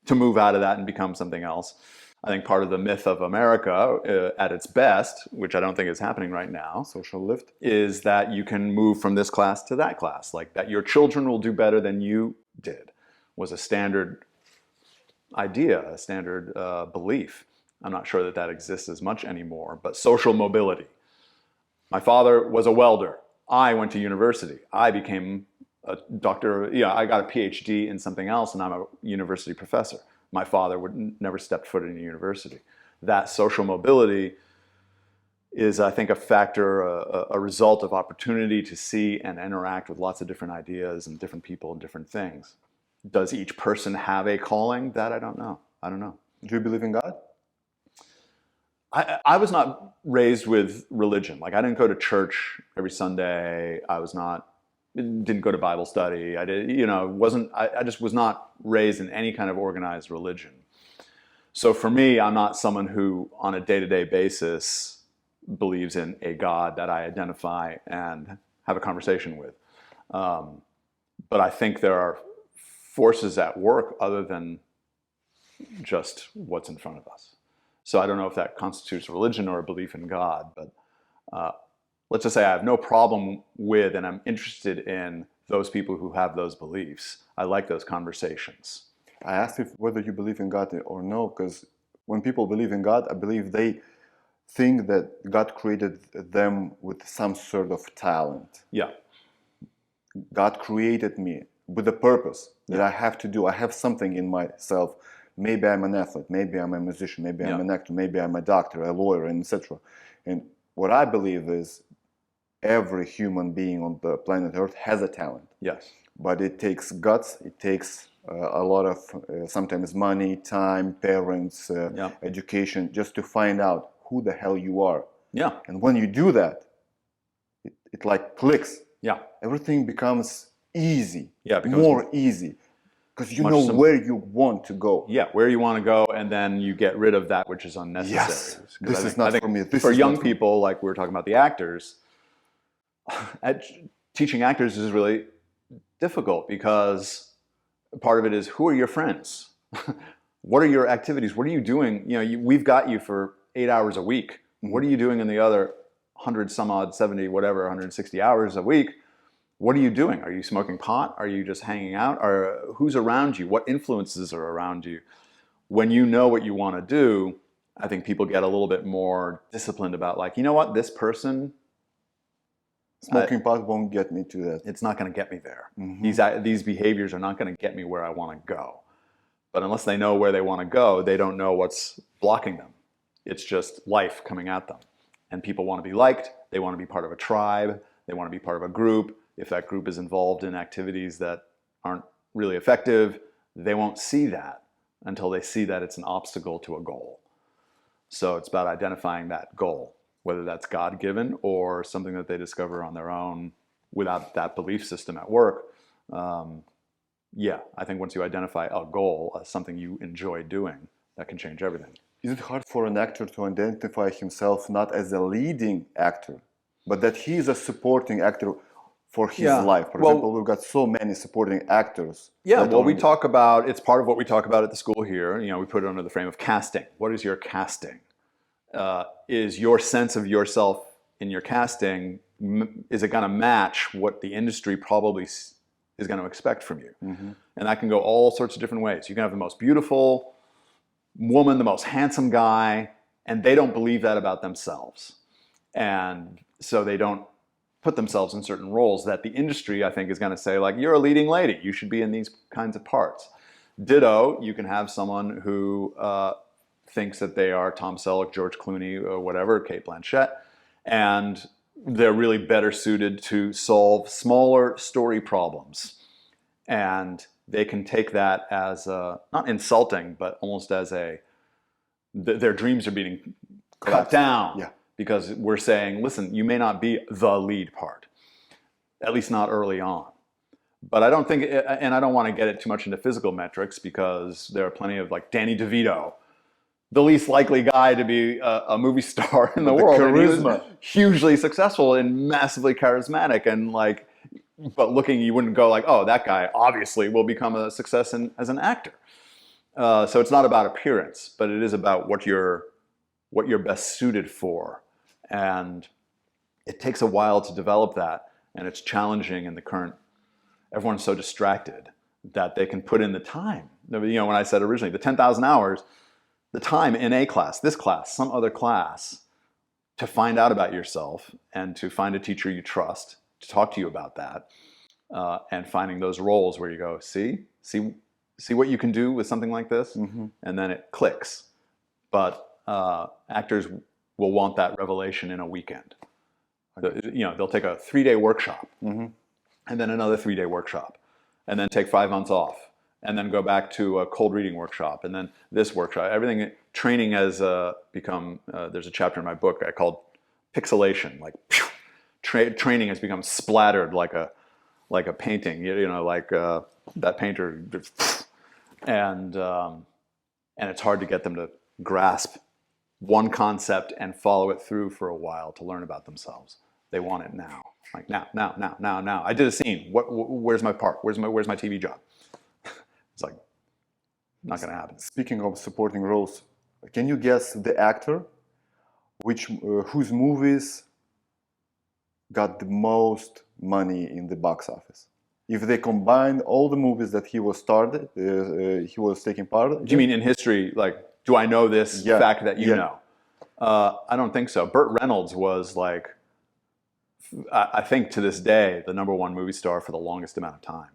to move out of that and become something else. I think part of the myth of America at its best, which I don't think is happening right now, Social lift. is that you can move from this class to that class. Like that your children will do better than you did was a standard idea, a standard belief. I'm not sure that that exists as much anymore, but social mobility. My father was a welder. I went to university. I became a doctor. Yeah, I got a PhD in something else, and I'm a university professor. My father would never stepped foot in a university. That social mobility is, I think, a factor, a result of opportunity to see and interact with lots of different ideas and different people and different things. Does each person have a calling? That I don't know. I don't know. Do you believe in God? I was not raised with religion. Like I didn't go to church every Sunday. Didn't go to Bible study. I just was not raised in any kind of organized religion. So for me, I'm not someone who on a day-to-day basis believes in a God that I identify and have a conversation with. But I think there are forces at work other than just what's in front of us. So I don't know if that constitutes religion or a belief in God, but let's just say I have no problem with and I'm interested in those people who have those beliefs. I like those conversations. I asked you whether you believe in God or no, because when people believe in God, I believe they think that God created them with some sort of talent. Yeah. God created me with a purpose that I have to do. I have something in myself. Maybe I'm an athlete, maybe I'm a musician, maybe I'm an actor, maybe I'm a doctor, a lawyer, and etc. And what I believe is every human being on the planet Earth has a talent. Yes. But it takes guts, it takes a lot of sometimes money, time, parents, education, just to find out who the hell you are. Yeah. And when you do that, it like clicks. Yeah. Everything becomes easy. Yeah, more easy. Because you know where you want to go. Yeah, where you want to go, and then you get rid of that which is unnecessary. Yes, this is not for me. For young people, like we were talking about the actors, teaching actors is really difficult because part of it is who are your friends? What are your activities? What are you doing? We've got you for 8 hours a week. What are you doing in the other 100 some odd, 70, whatever, 160 hours a week? What are you doing? Are you smoking pot? Are you just hanging out? Who's around you? What influences are around you? When you know what you want to do, I think people get a little bit more disciplined about like, you know what, this person... Smoking pot won't get me to that. It's not going to get me there. Mm-hmm. These behaviors are not going to get me where I want to go. But unless they know where they want to go, they don't know what's blocking them. It's just life coming at them. And people want to be liked. They want to be part of a tribe. They want to be part of a group. If that group is involved in activities that aren't really effective, they won't see that until they see that it's an obstacle to a goal. So it's about identifying that goal, whether that's God-given or something that they discover on their own without that belief system at work. I think once you identify a goal as something you enjoy doing, that can change everything. Is it hard for an actor to identify himself not as a leading actor, but that he is a supporting actor for his life? For example, we've got so many supporting actors. Yeah, well, we talk about, it's part of what we talk about at the school here. We put it under the frame of casting. What is your casting? Is your sense of yourself in your casting, is it going to match what the industry probably is going to expect from you? Mm-hmm. And that can go all sorts of different ways. You can have the most beautiful woman, the most handsome guy, and they don't believe that about themselves. And so they don't put themselves in certain roles that the industry, I think, is going to say, like, you're a leading lady. You should be in these kinds of parts. Ditto, you can have someone who thinks that they are Tom Selleck, George Clooney, or whatever, Cate Blanchett, and they're really better suited to solve smaller story problems. And they can take that as, not insulting, but almost as their dreams are being cut down. Yeah. Because we're saying, listen, you may not be the lead part, at least not early on. but I don't think, and I don't want to get it too much into physical metrics because there are plenty of like Danny DeVito, the least likely guy to be a movie star in the The world. And he was charisma. hugely successful and massively charismatic. And like, but looking, you wouldn't go like, oh, that guy obviously will become a success as an actor. So it's not about appearance, but it is about what you're best suited for. And it takes a while to develop that. And it's challenging in the current, everyone's so distracted that they can put in the time. You know, when I said originally, the 10,000 hours, the time in a class, this class, some other class, to find out about yourself and to find a teacher you trust to talk to you about that, and finding those roles where you go, see what you can do with something like this, and then it clicks. But actors will want that revelation in a weekend. You know, they'll take a 3-day workshop, and then another 3-day workshop, and then take 5 months off, and then go back to a cold reading workshop, and then this workshop. Everything, training has become, there's a chapter in my book I called Pixelation, like training has become splattered like a painting, you know, like that painter, and it's hard to get them to grasp one concept and follow it through for a while to learn about themselves. They want it now, like now. I did a scene. Where's my part? Where's my TV job? It's like not going to happen. Speaking of supporting roles, can you guess the actor whose movies got the most money in the box office? If they combined all the movies that he was taking part in. Do you mean in history? Like, do I know this fact that you know? I don't think so. Burt Reynolds was like, I think to this day, the #1 movie star for the longest amount of time.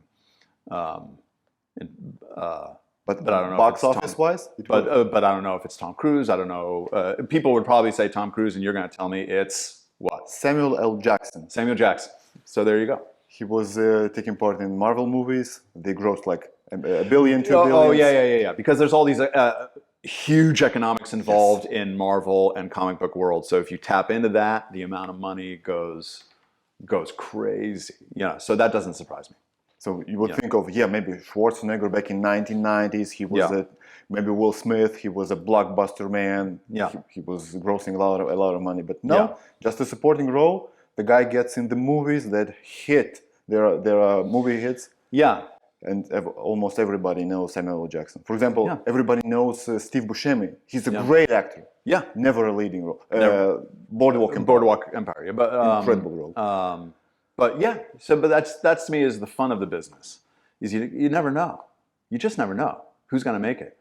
But I don't know. Box office wise? But I don't know if it's Tom Cruise. I don't know. People would probably say Tom Cruise, and you're going to tell me it's what? Samuel L. Jackson. Samuel Jackson. So there you go. He was taking part in Marvel movies. They grossed like $1 billion, $2 billion. Oh yeah. Because there's all these huge economics involved in Marvel and comic book world. So if you tap into that, the amount of money goes crazy. Yeah. So that doesn't surprise me. So you would think of maybe Schwarzenegger back in 1990s. He was maybe Will Smith. He was a blockbuster man. Yeah. He was grossing a lot of money. But no, just a supporting role. The guy gets in the movies that hit. There are movie hits. Yeah. And almost everybody knows Samuel L. Jackson. For example, everybody knows Steve Buscemi. He's a great actor. Yeah. Never a leading role. Boardwalk Empire. Yeah, but incredible role. But yeah, but that's to me is the fun of the business. Is you never know. You just never know who's going to make it.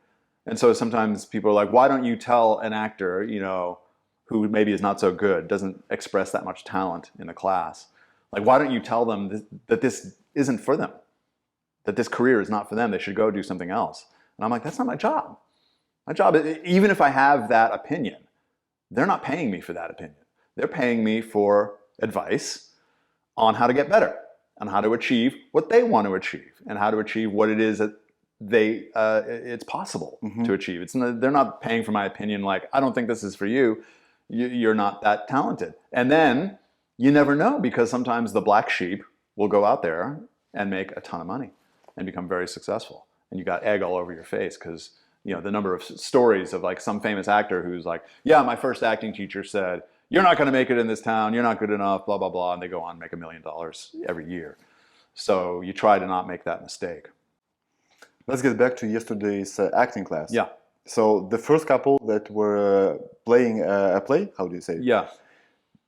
And so sometimes people are like, why don't you tell an actor, you know, who maybe is not so good, doesn't express that much talent in the class, like why don't you tell them that this isn't for them, that this career is not for them, they should go do something else. And I'm like, that's not my job. My job, even if I have that opinion, they're not paying me for that opinion. They're paying me for advice on how to get better, on how to achieve what they want to achieve, and how to achieve what it is that it's possible to achieve. They're not paying for my opinion like, I don't think this is for you. You're not that talented. And then you never know, because sometimes the black sheep will go out there and make a ton of money and become very successful. And you got egg all over your face because, you know, the number of stories of like some famous actor who's like, yeah, my first acting teacher said, you're not going to make it in this town. You're not good enough, blah, blah, blah. And they go on and make $1 million every year. So you try to not make that mistake. Let's get back to yesterday's acting class. Yeah. So the first couple that were playing a play, how do you say it? Yeah.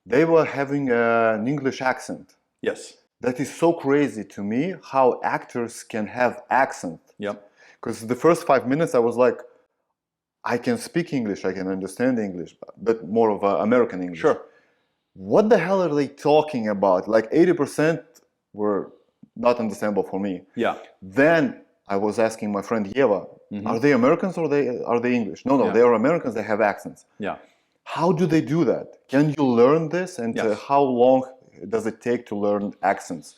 They were having an English accent. Yes. That is so crazy to me, how actors can have accent. Yep. Because the first 5 minutes I was like, I can speak English, I can understand English, but more of American English. Sure. What the hell are they talking about? Like 80% were not understandable for me. Yeah. Then I was asking my friend Yeva, are they Americans or are they English? No, they are Americans, they have accents. Yeah. How do they do that? Can you learn this? And how long does it take to learn accents?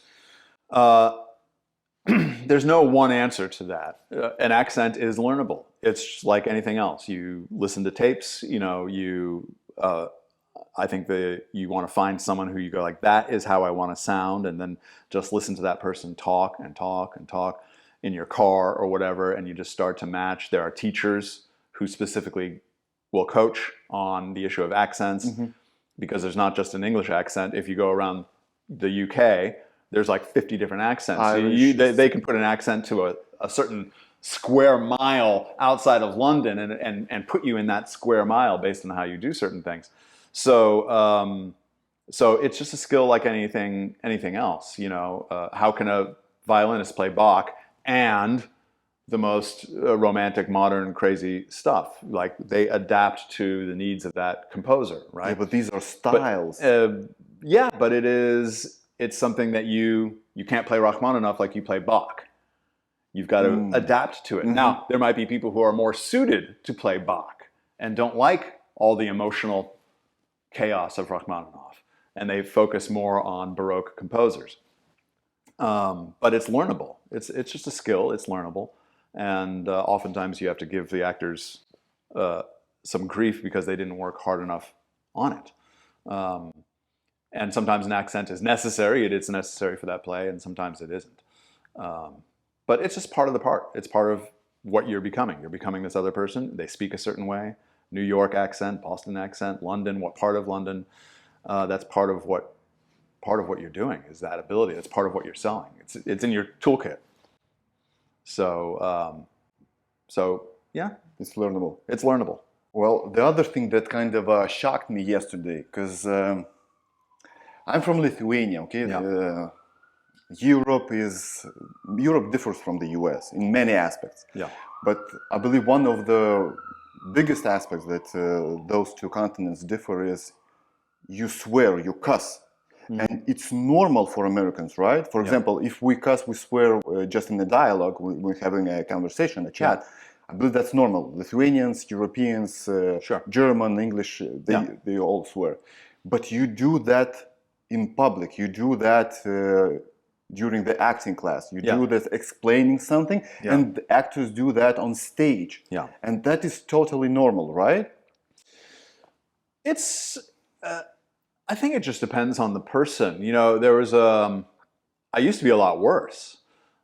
There's no one answer to that. An accent is learnable. It's like anything else. You listen to tapes, you know, I think that you want to find someone who you go like, that is how I want to sound, and then just listen to that person talk and talk and talk in your car or whatever, and you just start to match. There are teachers who specifically will coach on the issue of accents, because there's not just an English accent. If you go around the UK, there's like 50 different accents. So they can put an accent to a certain square mile outside of London and put you in that square mile based on how you do certain things. So so it's just a skill like anything else. How can a violinist play Bach and the most romantic, modern, crazy stuff? Like, they adapt to the needs of that composer, right? Yeah, but these are styles. But it's something that you can't play Rachmaninoff like you play Bach. You've got to adapt to it. Now, there might be people who are more suited to play Bach and don't like all the emotional chaos of Rachmaninoff, and they focus more on Baroque composers. But it's learnable. It's just a skill. It's learnable, and oftentimes you have to give the actors some grief because they didn't work hard enough on it. And sometimes an accent is necessary. It's necessary for that play, and sometimes it isn't. But it's just part of the part. It's part of what you're becoming. You're becoming this other person. They speak a certain way. New York accent, Boston accent, London, what part of London. That's part of what you're doing, is that ability. It's part of what you're selling. It's in your toolkit. So yeah. It's learnable. It's learnable. Well, the other thing that kind of shocked me yesterday, because I'm from Lithuania, okay? Yeah. Europe differs from the US in many aspects. Yeah. But I believe one of the biggest aspects that those two continents differ is you swear, you cuss. And it's normal for Americans, right? For example, if we cuss, we swear just in a dialogue, we're having a conversation, a chat. Yeah. I believe that's normal. Lithuanians, Europeans, German, English, they all swear. But you do that in public. You do that during the acting class. You do that explaining something, and the actors do that on stage. Yeah. And that is totally normal, right? It's... I think it just depends on the person. There was I used to be a lot worse.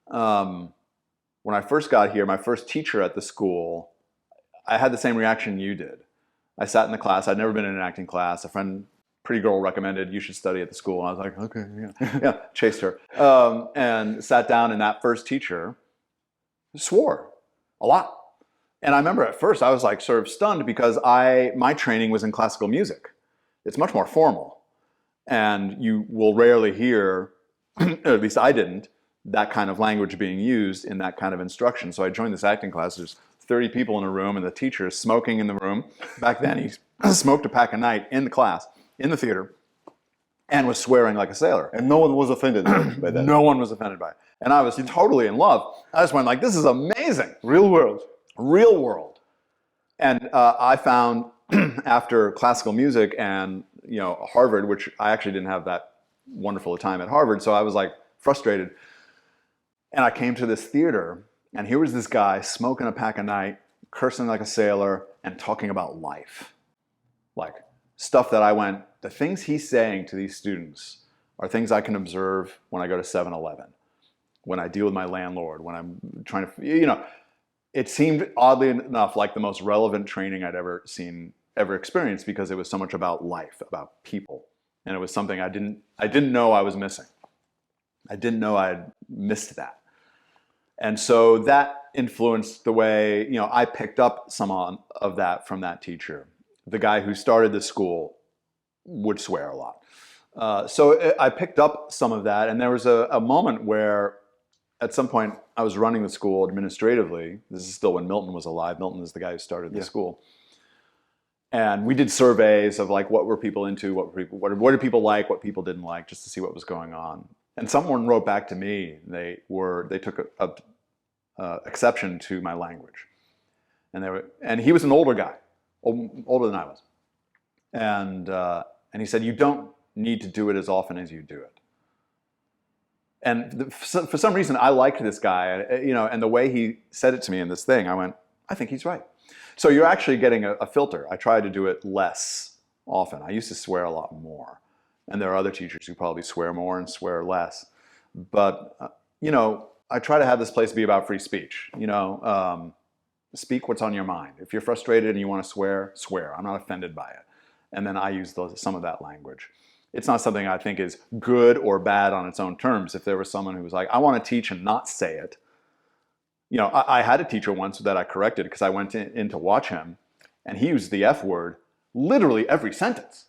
When I first got here, my first teacher at the school, I had the same reaction you did. I sat in the class. I'd never been in an acting class. A friend, pretty girl, recommended you should study at the school. And I was like, okay, yeah, chased her. And sat down, and that first teacher swore a lot. And I remember at first I was like sort of stunned, because my training was in classical music. It's much more formal, and you will rarely hear, at least I didn't, that kind of language being used in that kind of instruction. So I joined this acting class. There's 30 people in a room, and the teacher is smoking in the room. Back then, he smoked a pack a night in the class, in the theater, and was swearing like a sailor. And no one was offended by that. No one was offended by it. And I was totally in love. I just went like, this is amazing. Real world. Real world. And I found, after classical music and Harvard, which I actually didn't have that wonderful a time at Harvard, so I was like frustrated. And I came to this theater, and here was this guy smoking a pack a night, cursing like a sailor, and talking about life. Like stuff that the things he's saying to these students are things I can observe when I go to 7-Eleven, when I deal with my landlord, when I'm trying to, it seemed oddly enough like the most relevant training I'd ever experienced, because it was so much about life, about people. And it was something I didn't know I was missing. I didn't know I had missed that. And so that influenced the way, I picked up some of that from that teacher. The guy who started the school would swear a lot. So I picked up some of that, and there was a moment where at some point I was running the school administratively. This is still when Milton was alive. Milton is the guy who started the school. And we did surveys of like, what were people into, what did people like, what people didn't like, just to see what was going on. And someone wrote back to me. They took exception to my language, and he was an older guy, older than I was, and he said, you don't need to do it as often as you do it. And for some reason, I liked this guy, and the way he said it to me in this thing, I went, I think he's right. So you're actually getting a filter. I try to do it less often. I used to swear a lot more. And there are other teachers who probably swear more and swear less. But, I try to have this place be about free speech. Speak what's on your mind. If you're frustrated and you want to swear, swear. I'm not offended by it. And then I use some of that language. It's not something I think is good or bad on its own terms. If there was someone who was like, I want to teach and not say it. I had a teacher once that I corrected because I went in to watch him and he used the F word literally every sentence.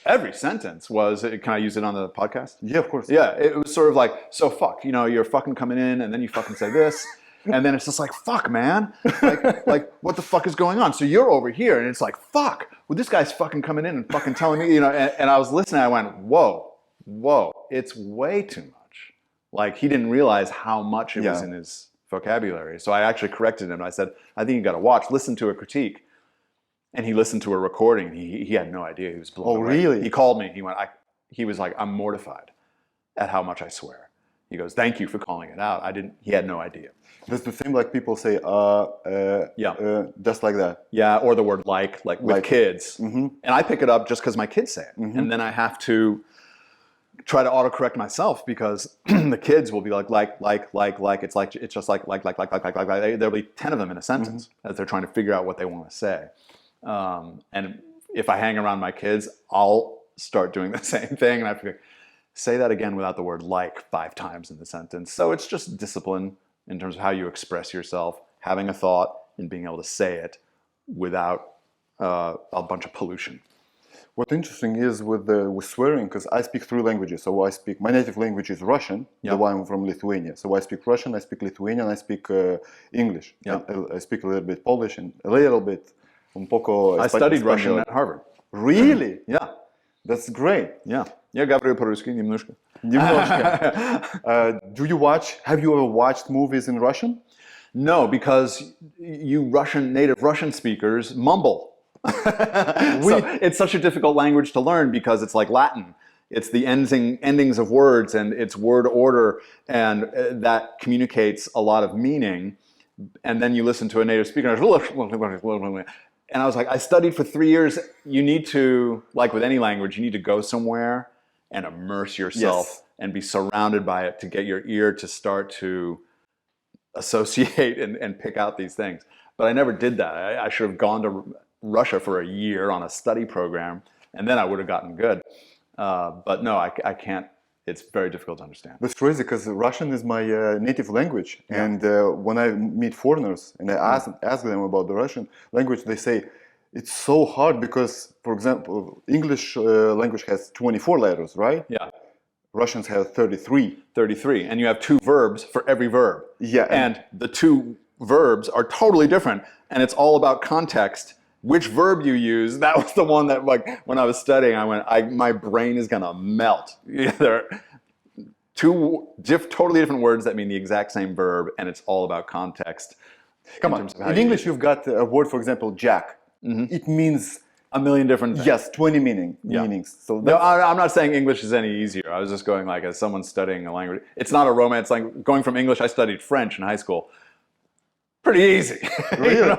Every sentence was, can I use it on the podcast? Yeah, of course. Yeah, it was sort of like, so fuck, you're fucking coming in and then you fucking say this. And then it's just like, fuck, man. Like, what the fuck is going on? So you're over here and it's like, fuck. Well, this guy's fucking coming in and fucking telling me, and I was listening. I went, whoa, it's way too much. Like, he didn't realize how much it was in his vocabulary. So I actually corrected him. I said, I think you got to listen to a critique. And he listened to a recording. He had no idea. He was blown away. Really? He called me. He was like, I'm mortified at how much I swear. He goes, thank you for calling it out. He had no idea. That's the same like people say, just like that. Yeah, or the word like with kids. Mm-hmm. And I pick it up just because my kids say it. Mm-hmm. And then I have to try to autocorrect myself because the kids will be like, it's just like. There'll be 10 of them in a sentence as they're trying to figure out what they want to say. And if I hang around my kids, I'll start doing the same thing. And I figure, say that again without the word like 5 times in the sentence. So it's just discipline in terms of how you express yourself, having a thought and being able to say it without a bunch of pollution. What's interesting is with swearing, because I speak 3 languages. So my native language is Russian, the one from Lithuania. So I speak Russian, I speak Lithuanian, I speak English. Yeah. I speak a little bit Polish and a little bit un poco. I studied Russian at Harvard. Really? Yeah. That's great. Yeah. Я говорю по-русски немножко. Have you ever watched movies in Russian? No, because native Russian speakers mumble. So it's such a difficult language to learn because it's like Latin. It's the endings of words and it's word order, and that communicates a lot of meaning. And then you listen to a native speaker, and I was like, I studied for 3 years. You need to, like with any language, you need to go somewhere and immerse yourself and be surrounded by it to get your ear to start to associate and pick out these things. But I never did that. I should have gone to Russia for a year on a study program, and then I would have gotten good. But no, I can't. It's very difficult to understand. That's crazy because Russian is my native language. Yeah. And when I meet foreigners and I ask them about the Russian language, they say it's so hard because, for example, English language has 24 letters, right? Yeah. Russians have 33. 33. And you have 2 verbs for every verb. Yeah. And the 2 verbs are totally different. And it's all about context. Which verb you use, that was the one that, like, when I was studying, my brain is going to melt. There are 2 totally different words that mean the exact same verb, and it's all about context. Come on. In English, you've got a word, for example, jack. Mm-hmm. It means a million different things. Yes, 20 meanings. So no, I'm not saying English is any easier. I was just going like, as someone studying a language, it's not a romance language. Going from English, I studied French in high school. Pretty easy. Really?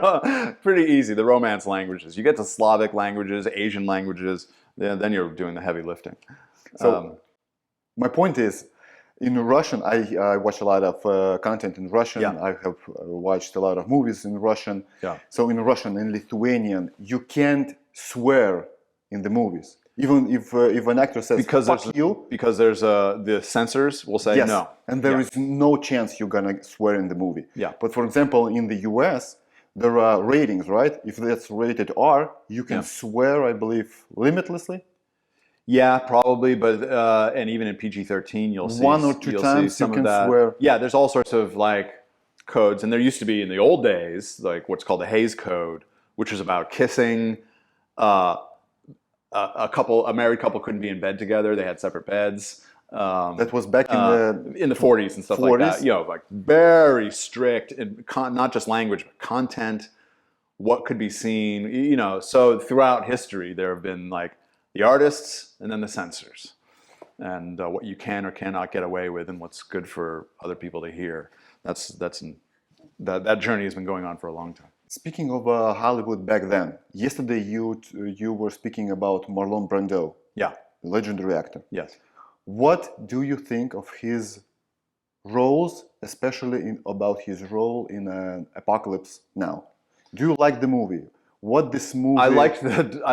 Pretty easy, the Romance languages. You get to Slavic languages, Asian languages, then you're doing the heavy lifting. So my point is, in Russian, I watch a lot of content in Russian. Yeah. I have watched a lot of movies in Russian. Yeah. So in Russian and Lithuanian, you can't swear in the movies. Even if an actor says "fuck you," because there's the censors will say no, and there is no chance you're gonna swear in the movie. Yeah. But for example, in the U.S., there are ratings, right? If that's rated R, you can swear, I believe, limitlessly. Yeah, probably, but and even in PG-13, you'll see 1 or 2 times some you can of that. swear. Yeah, there's all sorts of like codes, and there used to be in the old days like what's called the Hays Code, which is about kissing. A married couple couldn't be in bed together; they had separate beds. That was back in the 40s and stuff 40s? like that. Like very strict, and not just language, but content. What could be seen? So throughout history, there have been like the artists and then the censors, and what you can or cannot get away with, and what's good for other people to hear. That journey has been going on for a long time. Speaking of Hollywood back then, yesterday you were speaking about Marlon Brando, Yeah. legendary actor. Yes. What do you think of his roles, especially about his role in Apocalypse Now? Do you like the movie? What this movie? I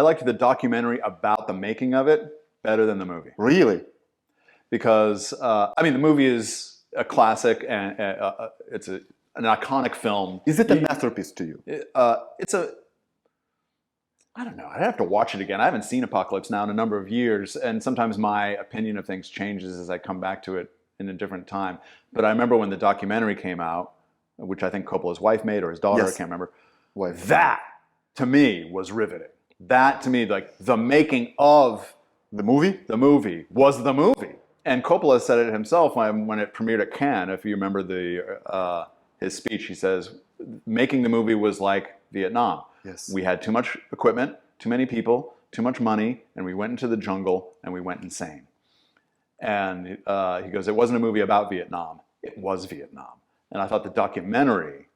liked the documentary about the making of it better than the movie, Really? because I mean the movie is a classic and it's an iconic film. Is it a masterpiece to you? It's a I don't know. I'd have to watch it again. I haven't seen Apocalypse Now in a number of years, and sometimes my opinion of things changes as I come back to it in a different time. But I remember when the documentary came out, which I think Coppola's wife made or his daughter, Yes. I can't remember. Wife. That to me was riveting. That to me, like the making of The movie? the movie was the movie. And Coppola said it himself when it premiered at Cannes. If you remember his speech, he says, making the movie was like Vietnam. Yes. We had too much equipment, too many people, too much money, and we went into the jungle and we went insane. And he goes, it wasn't a movie about Vietnam. It was Vietnam. And I thought the documentary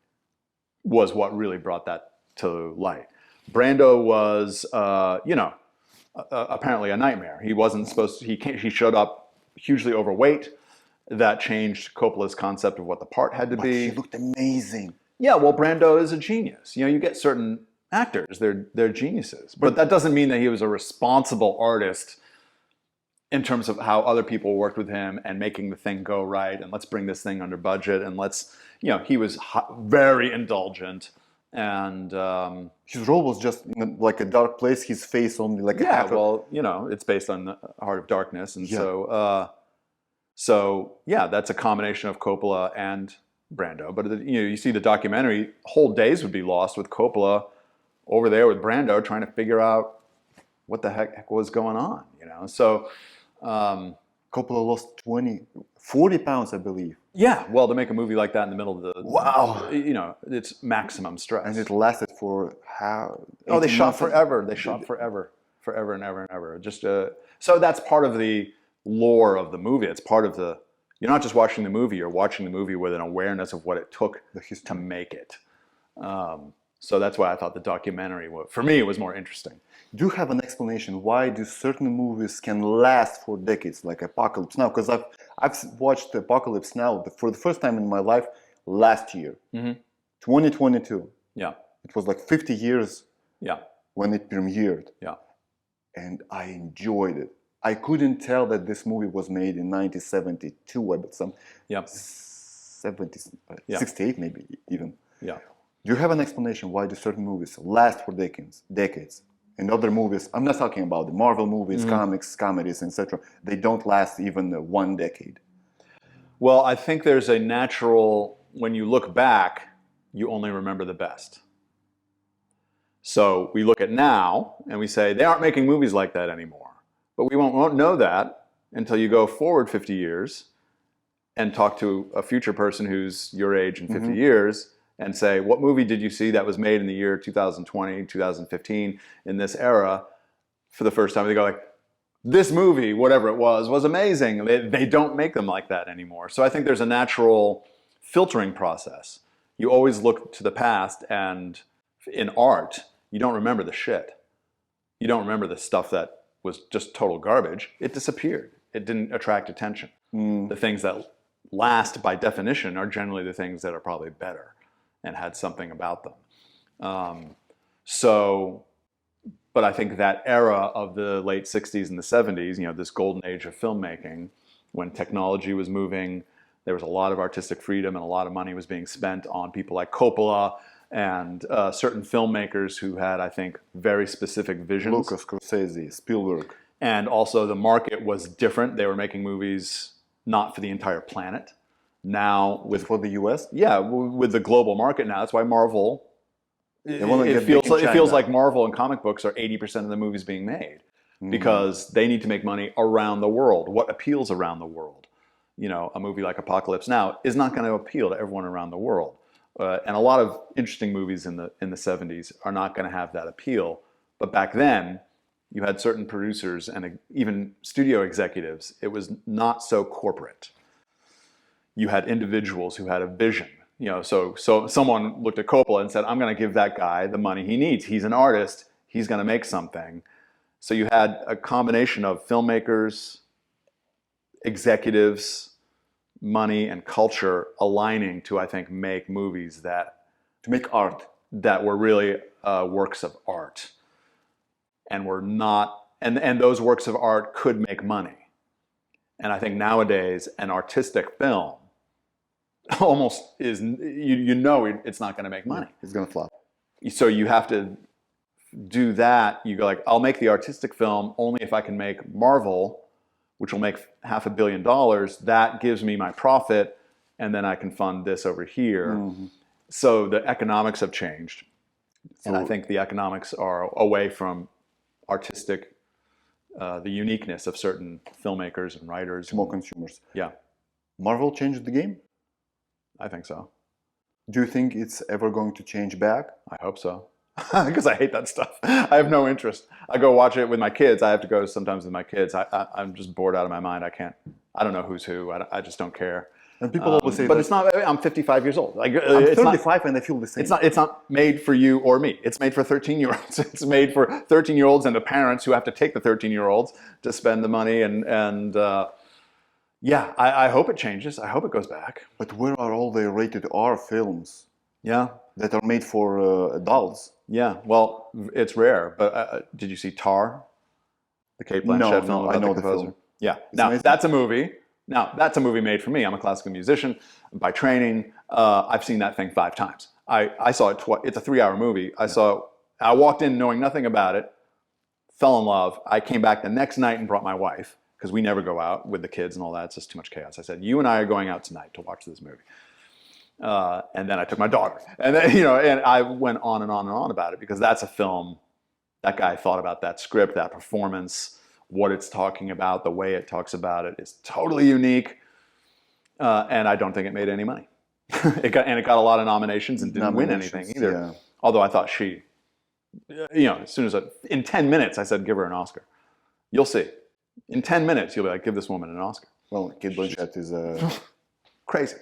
was what really brought that to light. Brando was, apparently a nightmare. He wasn't supposed to, he showed up hugely overweight. That changed Coppola's concept of what the part had to But be. he looked amazing. Yeah, well, Brando is a genius. You get certain actors, they're geniuses. But that doesn't mean that he was a responsible artist in terms of how other people worked with him and making the thing go right, and let's bring this thing under budget, and he was very indulgent. And His role was just in like a dark place, his face only like a yeah, half. well, it's based on the Heart of Darkness, and Yeah. so yeah, that's a combination of Coppola and Brando. But you see the documentary, whole days would be lost with Coppola over there with Brando trying to figure out what the heck was going on. So Coppola lost 40 pounds, I believe. yeah, well, to make a movie like that in the middle of the Wow. it's maximum stress. And it lasted for how? Oh, they 18 shot months? forever. They shot forever and ever and ever. Just so that's part of the lore of the movie. It's part of the. You're not just watching the movie. You're watching the movie with an awareness of what it took to make it. So that's why I thought the documentary, for me, it was more interesting. Do you have an explanation why do certain movies can last for decades, like Apocalypse Now? Because I've watched Apocalypse Now for the first time in my life last year, 2022. Yeah, It was like 50 years yeah, when it premiered, yeah. and I enjoyed it. I couldn't tell that this movie was made in 1972, but some Yeah. 70s, Yeah. 68 maybe even. Yeah. Do you have an explanation why do certain movies last for decades? And other movies, I'm not talking about the Marvel movies, comics, comedies, etc. They don't last even 1 decade. Well, I think there's a natural, when you look back, you only remember the best. So we look at now and we say, they aren't making movies like that anymore. But we won't know that until you go forward 50 years and talk to a future person who's your age in 50 years and say, what movie did you see that was made in the year 2020, 2015, in this era, for the first time? They go like, this movie, whatever it was amazing. They don't make them like that anymore. So I think there's a natural filtering process. You always look to the past, and in art, you don't remember the shit. You don't remember the stuff that was just total garbage. It disappeared. It didn't attract attention. The things that last by definition are generally the things that are probably better and had something about them. But I think that era of the late 60s and the 70s, this golden age of filmmaking, when technology was moving, there was a lot of artistic freedom and a lot of money was being spent on people like Coppola and certain filmmakers who had, I think, very specific visions. Lucas, Scorsese, Spielberg. And also the market was different. They were making movies not for the entire planet. Now with For the US? yeah, with the global market now, that's why Marvel. It China. feels like Marvel and comic books are 80% of the movies being made because they need to make money around the world. What appeals around the world? A movie like Apocalypse Now is not going to appeal to everyone around the world. And a lot of interesting movies in the 70s are not going to have that appeal. But back then, you had certain producers and even studio executives. It was not so corporate. You had individuals who had a vision. So someone looked at Coppola and said, I'm going to give that guy the money he needs. He's an artist. He's going to make something. So you had a combination of filmmakers, executives, money, and culture aligning to, I think, make movies to make art that were really works of art, and were not, and those works of art could make money. And I think nowadays an artistic film almost is, it's not going to make money. It's going to flop. So you have to do that. You go like, I'll make the artistic film only if I can make Marvel, which will make $500 million. That gives me my profit, and then I can fund this over here. Mm-hmm. So the economics have changed. And I think the economics are away from artistic, the uniqueness of certain filmmakers and writers. Small consumers. Yeah. Marvel changed the game? I think so. Do you think it's ever going to change back? I hope so. Because I hate that stuff. I have no interest. I go watch it with my kids. I have to go sometimes with my kids. I'm just bored out of my mind. I don't know who's who. I just don't care. And people always say, but it's not. I'm 55 years old. Like, I'm 35 and I feel the same. It's not made for you or me. It's made for 13-year-olds. It's made for 13-year-olds and the parents who have to take the 13-year-olds to spend the money. And yeah, I hope it changes. I hope it goes back. But where are all the rated R films? Yeah, that are made for adults. Yeah, well, it's rare. But did you see Tar, the Kate Blanchett film? I know the film. Yeah, now that's a movie. Now, that's a movie made for me. I'm a classical musician by training. I've seen that thing 5 times. I saw it twice. It's a 3-hour movie. I walked in knowing nothing about it, fell in love. I came back the next night and brought my wife, because we never go out with the kids and all that. It's just too much chaos. I said, you and I are going out tonight to watch this movie. And then I took my daughter. And then, and I went on and on and on about it, because that's a film, that guy thought about that script, that performance, what it's talking about, the way it talks about it is totally unique, and I don't think it made any money. It got a lot of nominations and didn't win anything either. Yeah. Although I thought as soon as in 10 minutes, I said, give her an Oscar. You'll see. In 10 minutes, you'll be like, give this woman an Oscar. Well, Kate Blanchett is crazy,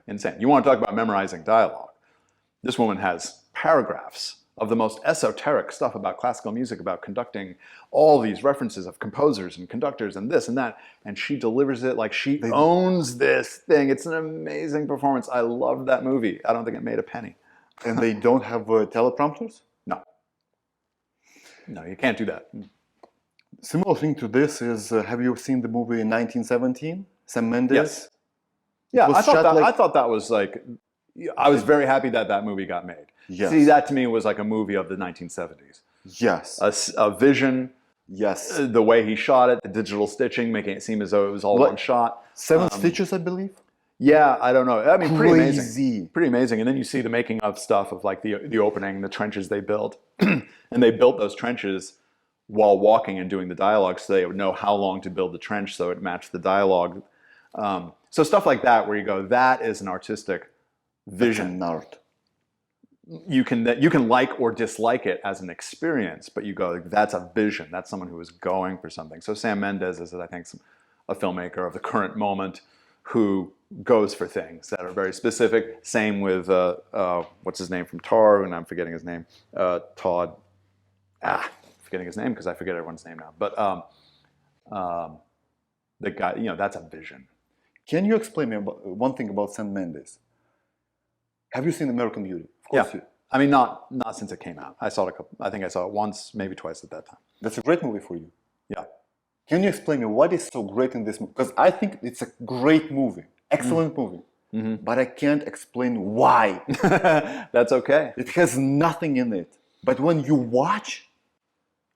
insane. You want to talk about memorizing dialogue? This woman has paragraphs of the most esoteric stuff about classical music, about conducting, all these references of composers and conductors and this and that, and she delivers it like she owns this thing. It's an amazing performance. I loved that movie. I don't think it made a penny. And they don't have teleprompters? No. No, you can't do that. Similar thing to this is, have you seen the movie 1917? Sam Mendes? Yes. Yeah, I thought that was like, I was very happy that movie got made. Yes. See, that to me was like a movie of the 1970s. Yes. A vision. Yes. The way he shot it, the digital stitching, making it seem as though it was all one shot. 7 stitches, I believe. Yeah, I don't know. I mean, pretty Crazy. Amazing. Pretty amazing. And then you see the making of stuff of like the opening, the trenches they built. And they built those trenches while walking and doing the dialogue, so they would know how long to build the trench so it matched the dialogue. So stuff like that, where you go, that is an artistic vision. That's an art. You can like or dislike it as an experience, but you go, that's a vision. That's someone who is going for something. So Sam Mendes is, I think, a filmmaker of the current moment who goes for things that are very specific. Same with, what's his name from Tar, and I'm forgetting his name, Todd. Forgetting his name because I forget everyone's name now. But the guy, that's a vision. Can you explain me one thing about Sam Mendes? Have you seen American Beauty? Of course. Yeah. I mean, not since it came out. I think I saw it once, maybe twice at that time. That's a great movie for you. Yeah. Can you explain me what is so great in this movie? Because I think it's a great movie, excellent movie. Mm-hmm. But I can't explain why. That's okay. It has nothing in it. But when you watch,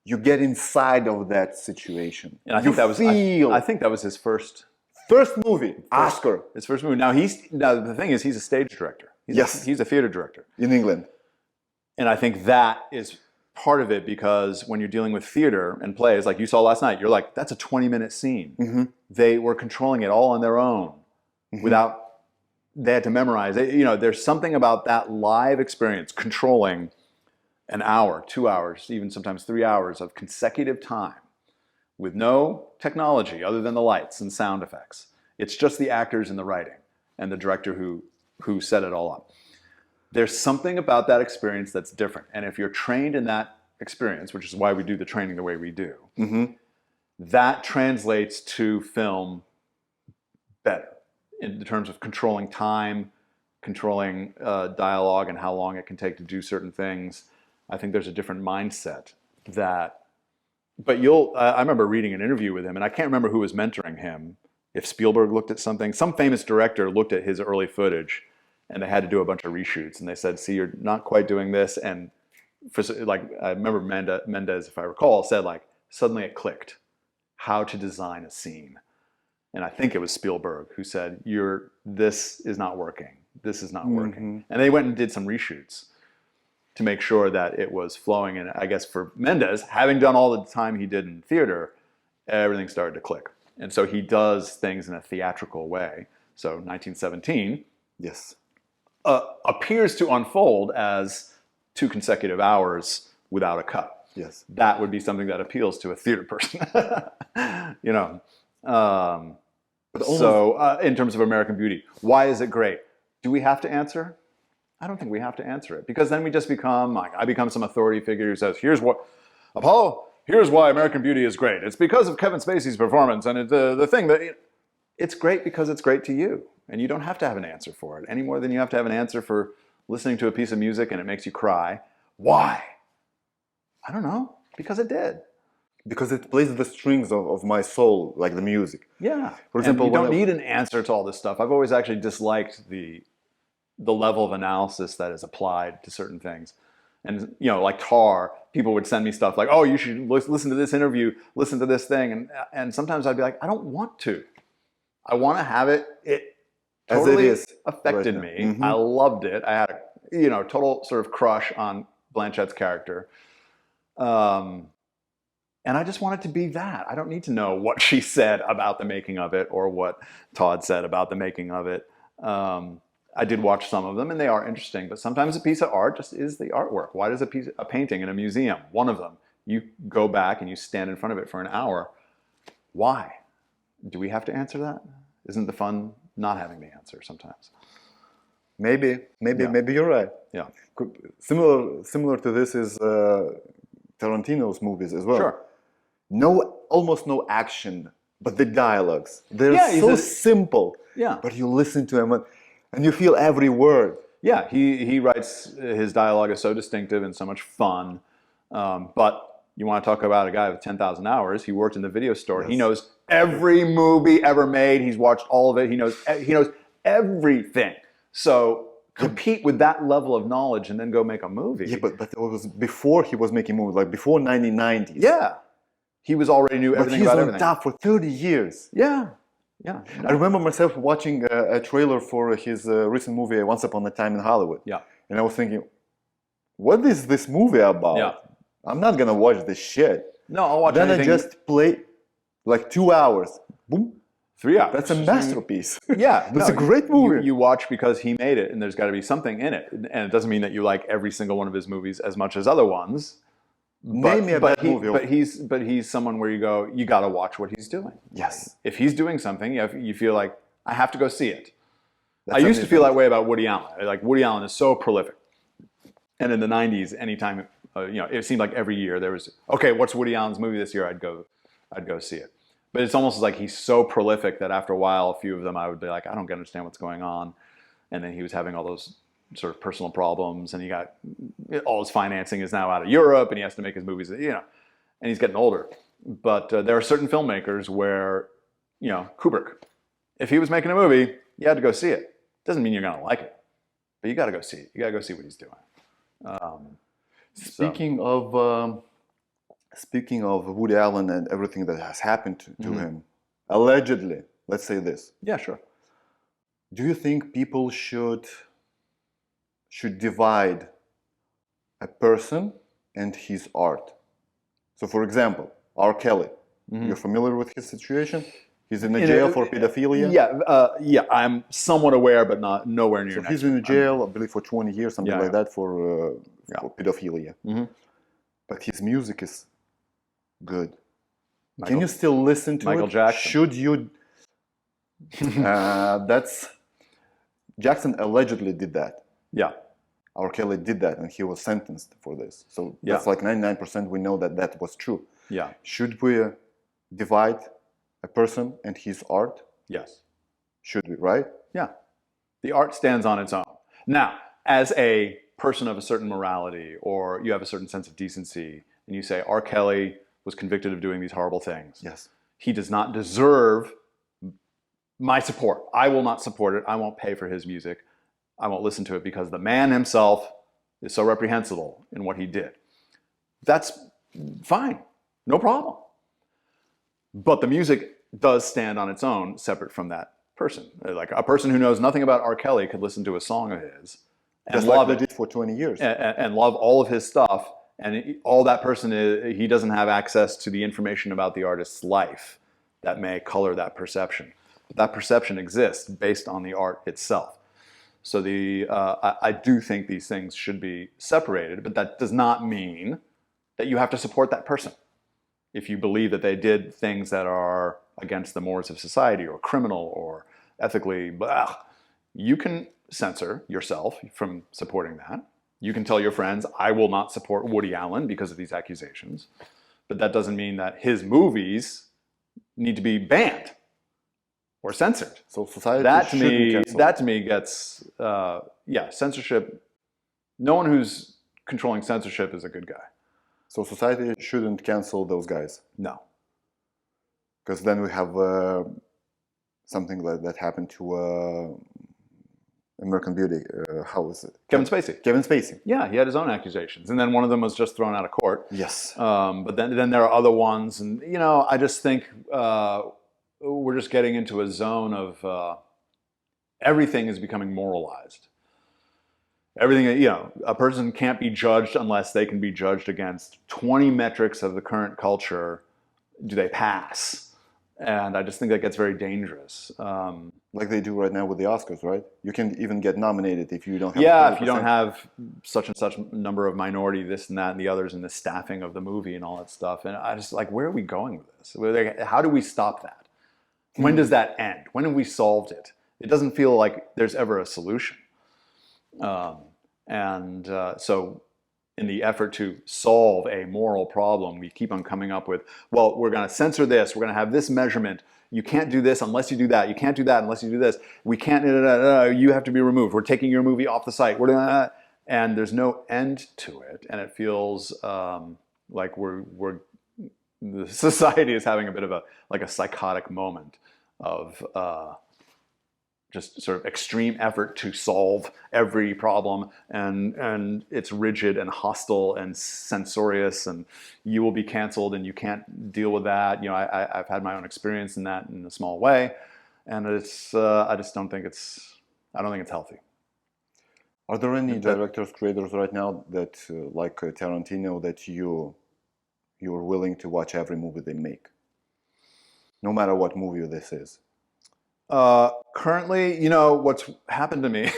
you get inside of that situation. And I think that was his first movie, Oscar. His first movie. Now the thing is, he's a stage director. He's a theater director in England. And I think that is part of it, because when you're dealing with theater and plays, like you saw last night, you're like, that's a 20-minute scene. Mm-hmm. They were controlling it all on their own, mm-hmm. They had to memorize it. There's something about that live experience, controlling an hour, 2 hours, even sometimes 3 hours of consecutive time with no technology other than the lights and sound effects. It's just the actors and the writing and the director who who set it all up. There's something about that experience that's different. And if you're trained in that experience, which is why we do the training the way we do, that translates to film better in terms of controlling time, controlling dialogue and how long it can take to do certain things. I think there's a different mindset that, but I remember reading an interview with him, and I can't remember who was mentoring him. If Spielberg looked at something, some famous director looked at his early footage, and they had to do a bunch of reshoots, and they said, see, you're not quite doing this. And for, like, I remember Mendes, if I recall, said, like, suddenly it clicked how to design a scene. And I think it was Spielberg who said, this is not working. This is not working. And they went and did some reshoots to make sure that it was flowing. And I guess for Mendes, having done all the time he did in theater, everything started to click. And so he does things in a theatrical way. So 1917 appears to unfold as 2 consecutive hours without a cut. Yes. That would be something that appeals to a theater person. You know. So in terms of American Beauty, why is it great? Do we have to answer? I don't think we have to answer it, because then we just become, like, I become some authority figure who says, here's why American Beauty is great. It's because of Kevin Spacey's performance, and the thing that it's great because it's great to you, and you don't have to have an answer for it any more than you have to have an answer for listening to a piece of music and it makes you cry. Why? I don't know, because it did. Because it plays the strings of my soul, like the music. Yeah. For example, and you don't need an answer to all this stuff. I've always actually disliked the level of analysis that is applied to certain things. And, you know, like Tar, people would send me stuff like, oh, you should listen to this interview, listen to this thing. And sometimes I'd be like, I don't want to. I want to have it. It totally affected me. I loved it. I had a, total sort of crush on Blanchett's character. And I just want it to be that. I don't need to know what she said about the making of it or what Todd said about the making of it. I did watch some of them, and they are interesting. But sometimes a piece of art just is the artwork. Why does a painting in a museum, one of them, you go back and you stand in front of it for an hour? Why? Do we have to answer that? Isn't the fun not having the answer sometimes? Maybe you're right. Yeah. Similar to this is Tarantino's movies as well. Sure. Almost no action, but the dialogues, they're so simple. Yeah. But you listen to him and you feel every word. Yeah, he writes, his dialogue is so distinctive and so much fun. But you want to talk about a guy with 10,000 hours. He worked in the video store. Yes. He knows every movie ever made. He's watched all of it. He knows everything. So compete with that level of knowledge and then go make a movie. Yeah, but it was before he was making movies, like before 1990s. Yeah. He was already knew everything about everything. But he's on top for 30 years. Yeah. Yeah. I remember myself watching a trailer for his recent movie, Once Upon a Time in Hollywood. Yeah. And I was thinking, what is this movie about? Yeah. I'm not going to watch this shit. No, I'll watch anything. Then I just play like 2 hours. Boom. 3 hours. That's a masterpiece. Yeah. That's a great movie. You watch because he made it, and there's got to be something in it. And it doesn't mean that you like every single one of his movies as much as other ones. Name me a bad movie. But he's someone where you go, you got to watch what he's doing. Yes. If he's doing something, you feel like, I have to go see it. I used to feel that way about Woody Allen. Like, Woody Allen is so prolific. And in the 90s, anytime, it seemed like every year there was, okay, what's Woody Allen's movie this year? I'd go see it. But it's almost like he's so prolific that after a while, a few of them, I would be like, I don't understand what's going on. And then he was having all those sort of personal problems, and he got all his financing is now out of Europe, and he has to make his movies, and he's getting older. But there are certain filmmakers where, Kubrick, if he was making a movie, you had to go see it. Doesn't mean you're going to like it, but you got to go see it. You got to go see what he's doing. Speaking of Woody Allen and everything that has happened to him, allegedly, let's say this. Yeah, sure. Do you think people should divide a person and his art? So, for example, R. Kelly. You're familiar with his situation? He's in jail for pedophilia? Yeah, I'm somewhat aware, but nowhere near. So he's in jail, I believe, for 20 years, something like that, for pedophilia. But his music is good. Can you still listen to Michael it? Jackson? Should you? That's Jackson allegedly did that. Yeah. R. Kelly did that, and he was sentenced for this. So Yeah. that's like 99% we know that that was true. Yeah. Should we divide a person and his art? Yes. Should we, right? Yeah. The art stands on its own. Now, as a person of a certain morality, or you have a certain sense of decency, and you say R. Kelly was convicted of doing these horrible things. Yes. He does not deserve my support. I will not support it. I won't pay for his music. I won't listen to it because the man himself is so reprehensible in what he did. That's fine. No problem. But the music does stand on its own, separate from that person. Like a person who knows nothing about R. Kelly could listen to a song of his and Just love like they it did for 20 years. and love all of his stuff. And all that person is, he doesn't have access to the information about the artist's life that may color that perception. But that perception exists based on the art itself. So I do think these things should be separated, but that does not mean that you have to support that person. If you believe that they did things that are against the mores of society or criminal or ethically, blah, you can censor yourself from supporting that. You can tell your friends, I will not support Woody Allen because of these accusations. But that doesn't mean that his movies need to be banned or censored. So society That to shouldn't me, cancel. that to me gets, censorship. No one who's controlling censorship is a good guy. So society shouldn't cancel those guys. No. Because then we have something like that happened to American Beauty. How was it? Kevin Spacey. Kevin Spacey. Yeah, he had his own accusations, and then one of them was just thrown out of court. Yes. But then there are other ones, and I just think we're just getting into a zone of everything is becoming moralized. Everything, a person can't be judged unless they can be judged against 20 metrics of the current culture. Do they pass? And I just think that gets very dangerous. Like they do right now with the Oscars, right? You can even get nominated if you don't have. Yeah, if you don't have such and such number of minority, this and that and the others, and the staffing of the movie and all that stuff. And I just like, where are we going with this? How do we stop that? When does that end? When have we solved it? It doesn't feel like there's ever a solution. So in the effort to solve a moral problem, we keep on coming up with, well, we're going to censor this. We're going to have this measurement. You can't do this unless you do that. You can't do that unless you do this. We can't, you have to be removed. We're taking your movie off the site. We're doing that. And there's no end to it. And it feels like the society is having a bit of a psychotic moment of just sort of extreme effort to solve every problem, and it's rigid and hostile and censorious, and you will be canceled and you can't deal with that. I've had my own experience in that in a small way, and it's I don't think it's healthy. Are there any directors, creators right now that like Tarantino that you're willing to watch every movie they make, no matter what movie this is? Currently, what's happened to me,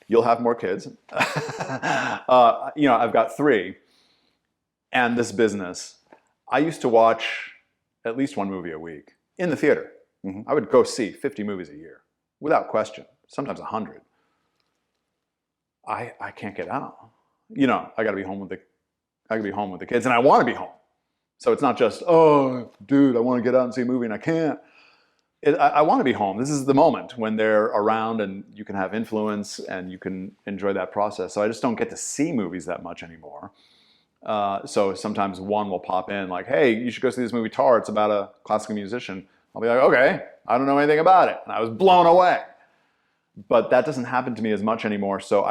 you'll have more kids. I've got 3, and this business, I used to watch at least 1 movie a week in the theater. Mm-hmm. I would go see 50 movies a year, without question, sometimes 100. I can't get out. I gotta be home with the kids, and I want to be home. So it's not just, oh, dude, I want to get out and see a movie and I can't. I want to be home. This is the moment when they're around and you can have influence and you can enjoy that process. So I just don't get to see movies that much anymore. So sometimes one will pop in like, hey, you should go see this movie Tar. It's about a classical musician. I'll be like, okay, I don't know anything about it. And I was blown away. But that doesn't happen to me as much anymore. So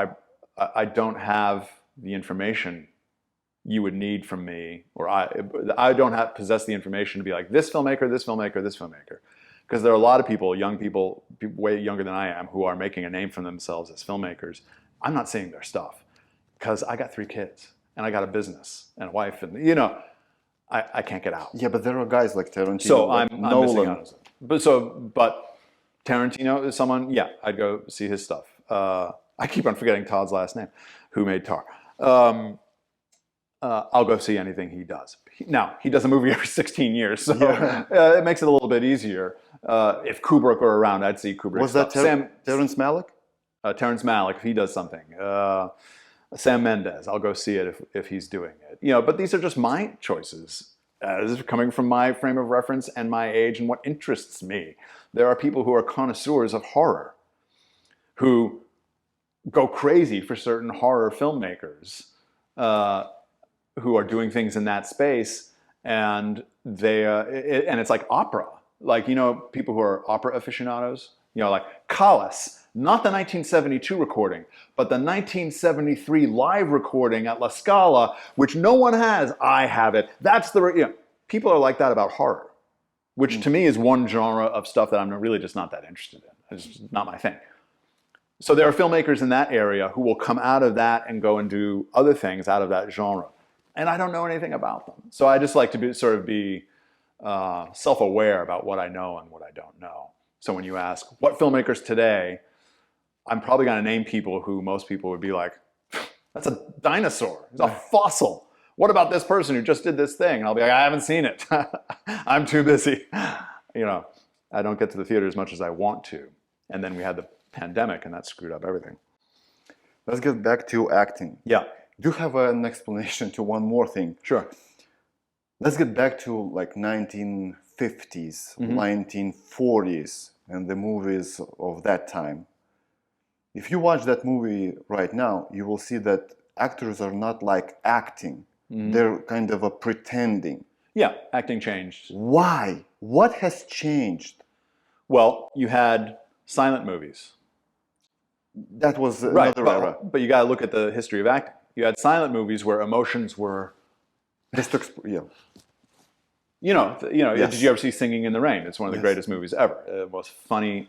I don't have the information you would need from me, or I don't possess the information to be like this filmmaker, this filmmaker, this filmmaker. Because there are a lot of people, young people way younger than I am, who are making a name for themselves as filmmakers. I'm not seeing their stuff because I got 3 kids and I got a business and a wife, and I can't get out. Yeah, but there are guys like Tarantino. So I'm missing out. But Tarantino is someone. Yeah, I'd go see his stuff. I keep on forgetting Todd's last name, who made Tar. I'll go see anything he does. Now, he does a movie every 16 years, so Yeah. it makes it a little bit easier. If Kubrick were around, I'd see Kubrick Was that stuff. Terrence Malick? Terrence Malick, if he does something. Sam Mendes, I'll go see it if he's doing it. But these are just my choices. This is coming from my frame of reference and my age and what interests me. There are people who are connoisseurs of horror who go crazy for certain horror filmmakers who are doing things in that space, and and it's like opera. Like, people who are opera aficionados, like Callas, not the 1972 recording, but the 1973 live recording at La Scala, which no one has. I have it. That's people are like that about horror, which to me is one genre of stuff that I'm really just not that interested in. It's just not my thing. So there are filmmakers in that area who will come out of that and go and do other things out of that genre. And I don't know anything about them. So I just like to be self-aware about what I know and what I don't know. So when you ask, what filmmakers today, I'm probably going to name people who most people would be like, that's a dinosaur. It's a fossil. What about this person who just did this thing? And I'll be like, I haven't seen it. I'm too busy. I don't get to the theater as much as I want to. And then we had the pandemic, and that screwed up everything. Let's get back to acting. Yeah. Do you have an explanation to one more thing? Sure. Let's get back to like 1950s, 1940s, and the movies of that time. If you watch that movie right now, you will see that actors are not like acting. They're kind of a pretending. Yeah, acting changed. Why? What has changed? Well, you had silent movies. That was another era. But you got to look at the history of acting. You had silent movies where emotions were... Just yeah. Yes. Did you ever see Singing in the Rain? It's one of the Yes. greatest movies ever. It was funny.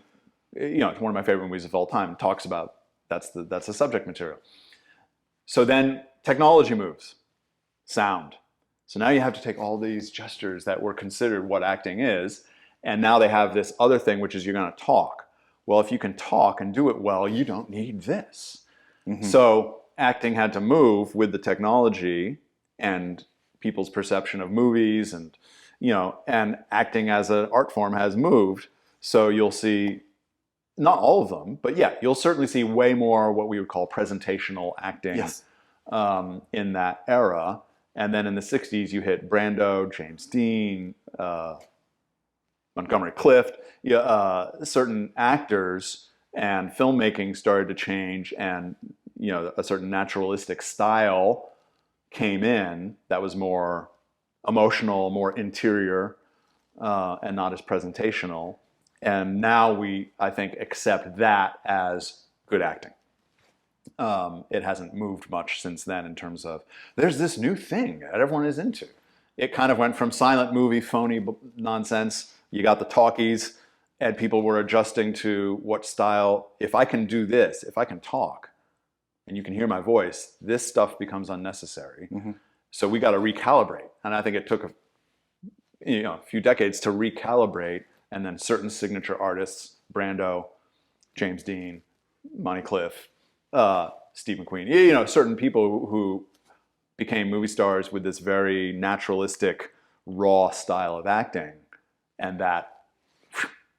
It's one of my favorite movies of all time. It talks about, that's the subject material. So then technology moves. Sound. So now you have to take all these gestures that were considered what acting is, and now they have this other thing, which is you're going to talk. Well, if you can talk and do it well, you don't need this. So acting had to move with the technology and people's perception of movies, and and acting as an art form has moved. So you'll see, not all of them, but yeah, you'll certainly see way more what we would call presentational acting. Yes. In that era. And then in the 60s, you hit Brando, James Dean, Montgomery Clift. Certain actors and filmmaking started to change, and a certain naturalistic style came in that was more emotional, more interior, and not as presentational. And now we, I think, accept that as good acting. It hasn't moved much since then in terms of, there's this new thing that everyone is into. It kind of went from silent movie, phony nonsense. You got the talkies, and people were adjusting to what style. If I can do this, if I can talk, and you can hear my voice, this stuff becomes unnecessary. So we got to recalibrate. And I think it took a few decades to recalibrate, and then certain signature artists, Brando, James Dean, Monty Cliff, Steve McQueen, certain people who became movie stars with this very naturalistic, raw style of acting, and that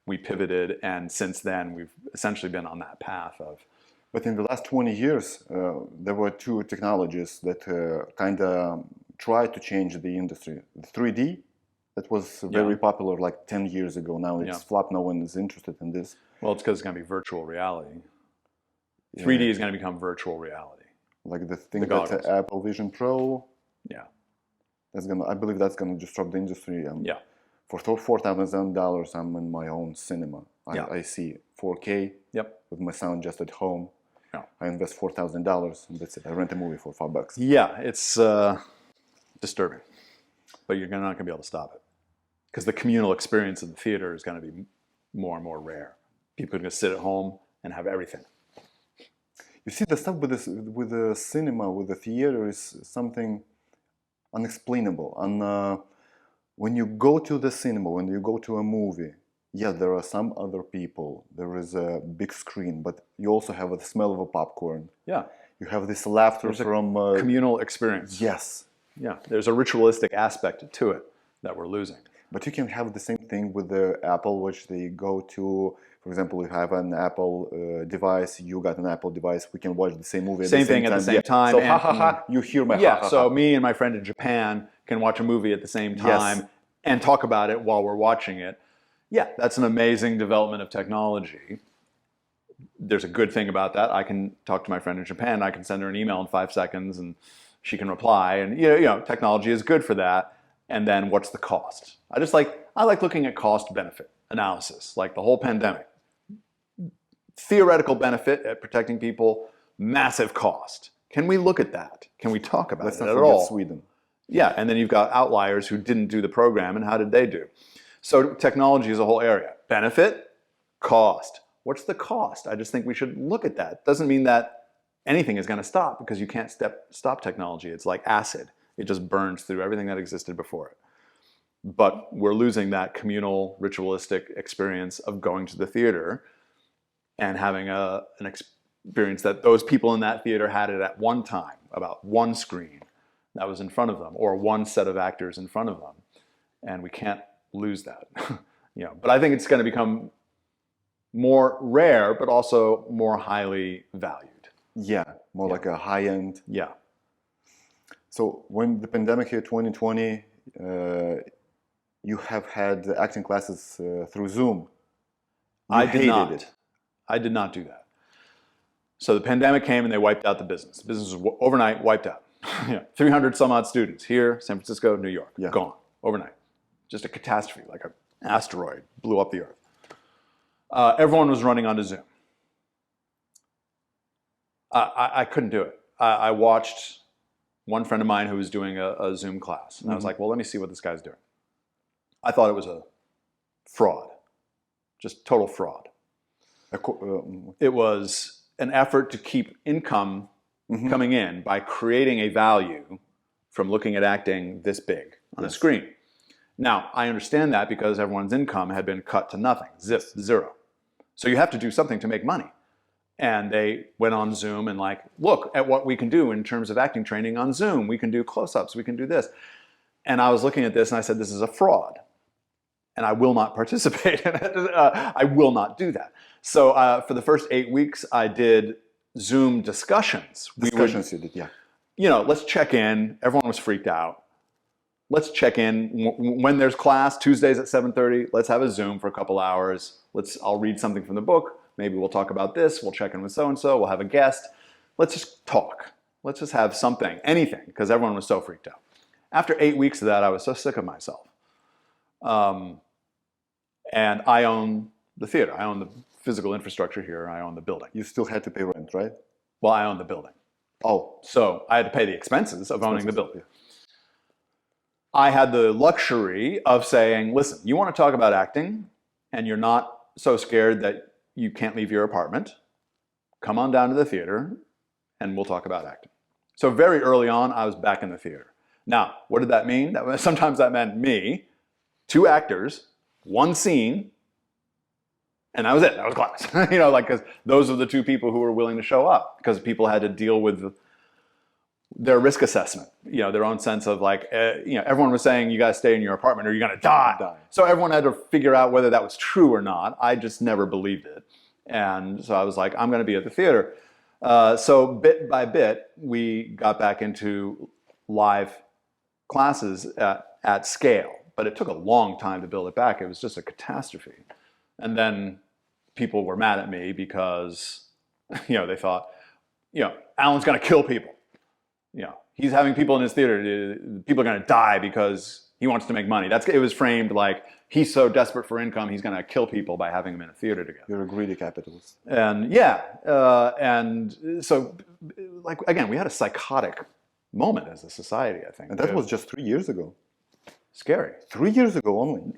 we pivoted, and since then we've essentially been on that path of. But in the last 20 years, there were two technologies that kind of tried to change the industry. 3D, that was very popular like 10 years ago. Now it's flopped. No one is interested in this. Well, it's because it's going to be virtual reality. 3D is going to become virtual reality. Like the thing that Apple Vision Pro. Yeah. I believe that's gonna disrupt the industry. For $4,000, I'm in my own cinema. I see 4K. With my sound just at home. I invest $4,000, and that's it. I rent a movie for $5. Yeah, it's disturbing, but you're not going to be able to stop it, because the communal experience of the theater is going to be more and more rare. People are going to sit at home and have everything. You see, the stuff with the cinema, with the theater, is something unexplainable. And when you go to the cinema, when you go to a movie, there are some other people. There is a big screen, but you also have the smell of a popcorn. Yeah. You have this laughter from communal experience. Yes. Yeah. There's a ritualistic aspect to it that we're losing. But you can have the same thing with the Apple, which they go to. For example, you have an Apple device, you got an Apple device, we can watch the same movie at the Same same thing at time. the same Yeah. time. So, and, ha ha ha, you hear my ha yeah. ha So ha. me and my friend in Japan can watch a movie at the same time Yes. and talk about it while we're watching it. Yeah, that's an amazing development of technology. There's a good thing about that. I can talk to my friend in Japan. I can send her an email in 5 seconds, and she can reply. And technology is good for that. And then what's the cost? I like looking at cost benefit analysis, like the whole pandemic. Theoretical benefit at protecting people, massive cost. Can we look at that? Can we talk about Let's it not at forget all? Sweden. Yeah, and then you've got outliers who didn't do the program, and how did they do? So technology is a whole area. Benefit, cost. What's the cost? I just think we should look at that. Doesn't mean that anything is going to stop, because you can't stop technology. It's like acid. It just burns through everything that existed before it. But we're losing that communal, ritualistic experience of going to the theater and having an experience that those people in that theater had it at one time, about one screen that was in front of them, or one set of actors in front of them. And we can't lose that. But I think it's going to become more rare, but also more highly valued. Yeah, more like a high end. Yeah. So when the pandemic hit 2020, you have had acting classes through Zoom. I did not. I did not do that. So the pandemic came and they wiped out the business. The business was overnight wiped out. 300 some odd students here, San Francisco, New York, gone overnight. Just a catastrophe, like an asteroid blew up the earth. Everyone was running onto Zoom. I couldn't do it. I watched one friend of mine who was doing a Zoom class, and I was like, well, let me see what this guy's doing. I thought it was a fraud, just total fraud. It was an effort to keep income coming in by creating a value from looking at acting this big on a screen. Now, I understand that because everyone's income had been cut to nothing, zero. So you have to do something to make money. And they went on Zoom and look at what we can do in terms of acting training on Zoom. We can do close-ups, we can do this. And I was looking at this and I said, this is a fraud. And I will not participate in it. I will not do that. So for the first 8 weeks, I did Zoom discussions. You did, yeah. Let's check in. Everyone was freaked out. Let's check in when there's class, Tuesdays at 7:30. Let's have a Zoom for a couple hours. I'll read something from the book. Maybe we'll talk about this. We'll check in with so-and-so. We'll have a guest. Let's just talk. Let's just have something, anything, because everyone was so freaked out. After 8 weeks of that, I was so sick of myself. And I own the theater. I own the physical infrastructure here. I own the building. You still had to pay rent, right? Well, I own the building. Oh. So I had to pay the expenses of owning the building. I had the luxury of saying, listen, you want to talk about acting and you're not so scared that you can't leave your apartment, come on down to the theater and we'll talk about acting. So very early on, I was back in the theater. Now, what did that mean? Sometimes that meant me, 2 actors, 1 scene, and that was it. That was class. Because those are the 2 people who were willing to show up, because people had to deal with their risk assessment, their own sense of everyone was saying, you guys stay in your apartment or you're going to die. So everyone had to figure out whether that was true or not. I just never believed it. And so I was like, I'm going to be at the theater. So bit by bit, we got back into live classes at scale, but it took a long time to build it back. It was just a catastrophe. And then people were mad at me because, they thought, Alan's going to kill people. He's having people in his theater. People are going to die because he wants to make money. It was framed like he's so desperate for income, he's going to kill people by having them in a theater together. You're a greedy capitalist. And and so, again, we had a psychotic moment as a society, I think. And that was just 3 years ago. Scary. 3 years ago only.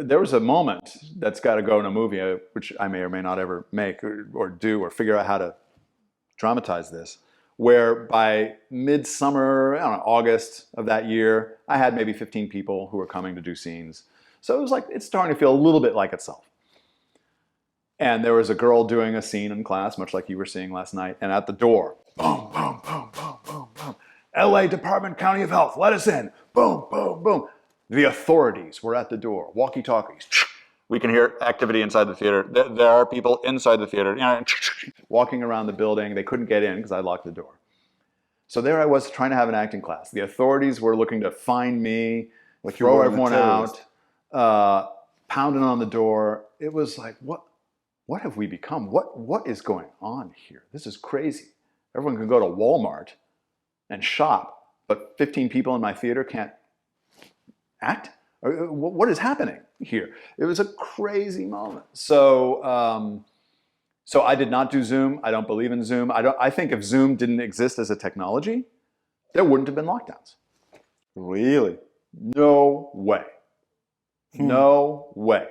There was a moment that's got to go in a movie, which I may or may not ever make or do or figure out how to dramatize this, where by midsummer, August of that year, I had maybe 15 people who were coming to do scenes. So it was it's starting to feel a little bit like itself. And there was a girl doing a scene in class, much like you were seeing last night, and at the door, boom, boom, boom, boom, boom, boom. LA Department County of Health, let us in. Boom, boom, boom. The authorities were at the door, walkie-talkies. We can hear activity inside the theater. There are people inside the theater, walking around the building. They couldn't get in because I locked the door. So there I was trying to have an acting class. The authorities were looking to find me, Like you throw were everyone a terrorist. out, pounding on the door. It was like, what have we become? What is going on here? This is crazy. Everyone can go to Walmart and shop, but 15 people in my theater can't act? What is happening here? It was a crazy moment. So I did not do Zoom. I don't believe in Zoom. I think if Zoom didn't exist as a technology, there wouldn't have been lockdowns. Really? No way. No way.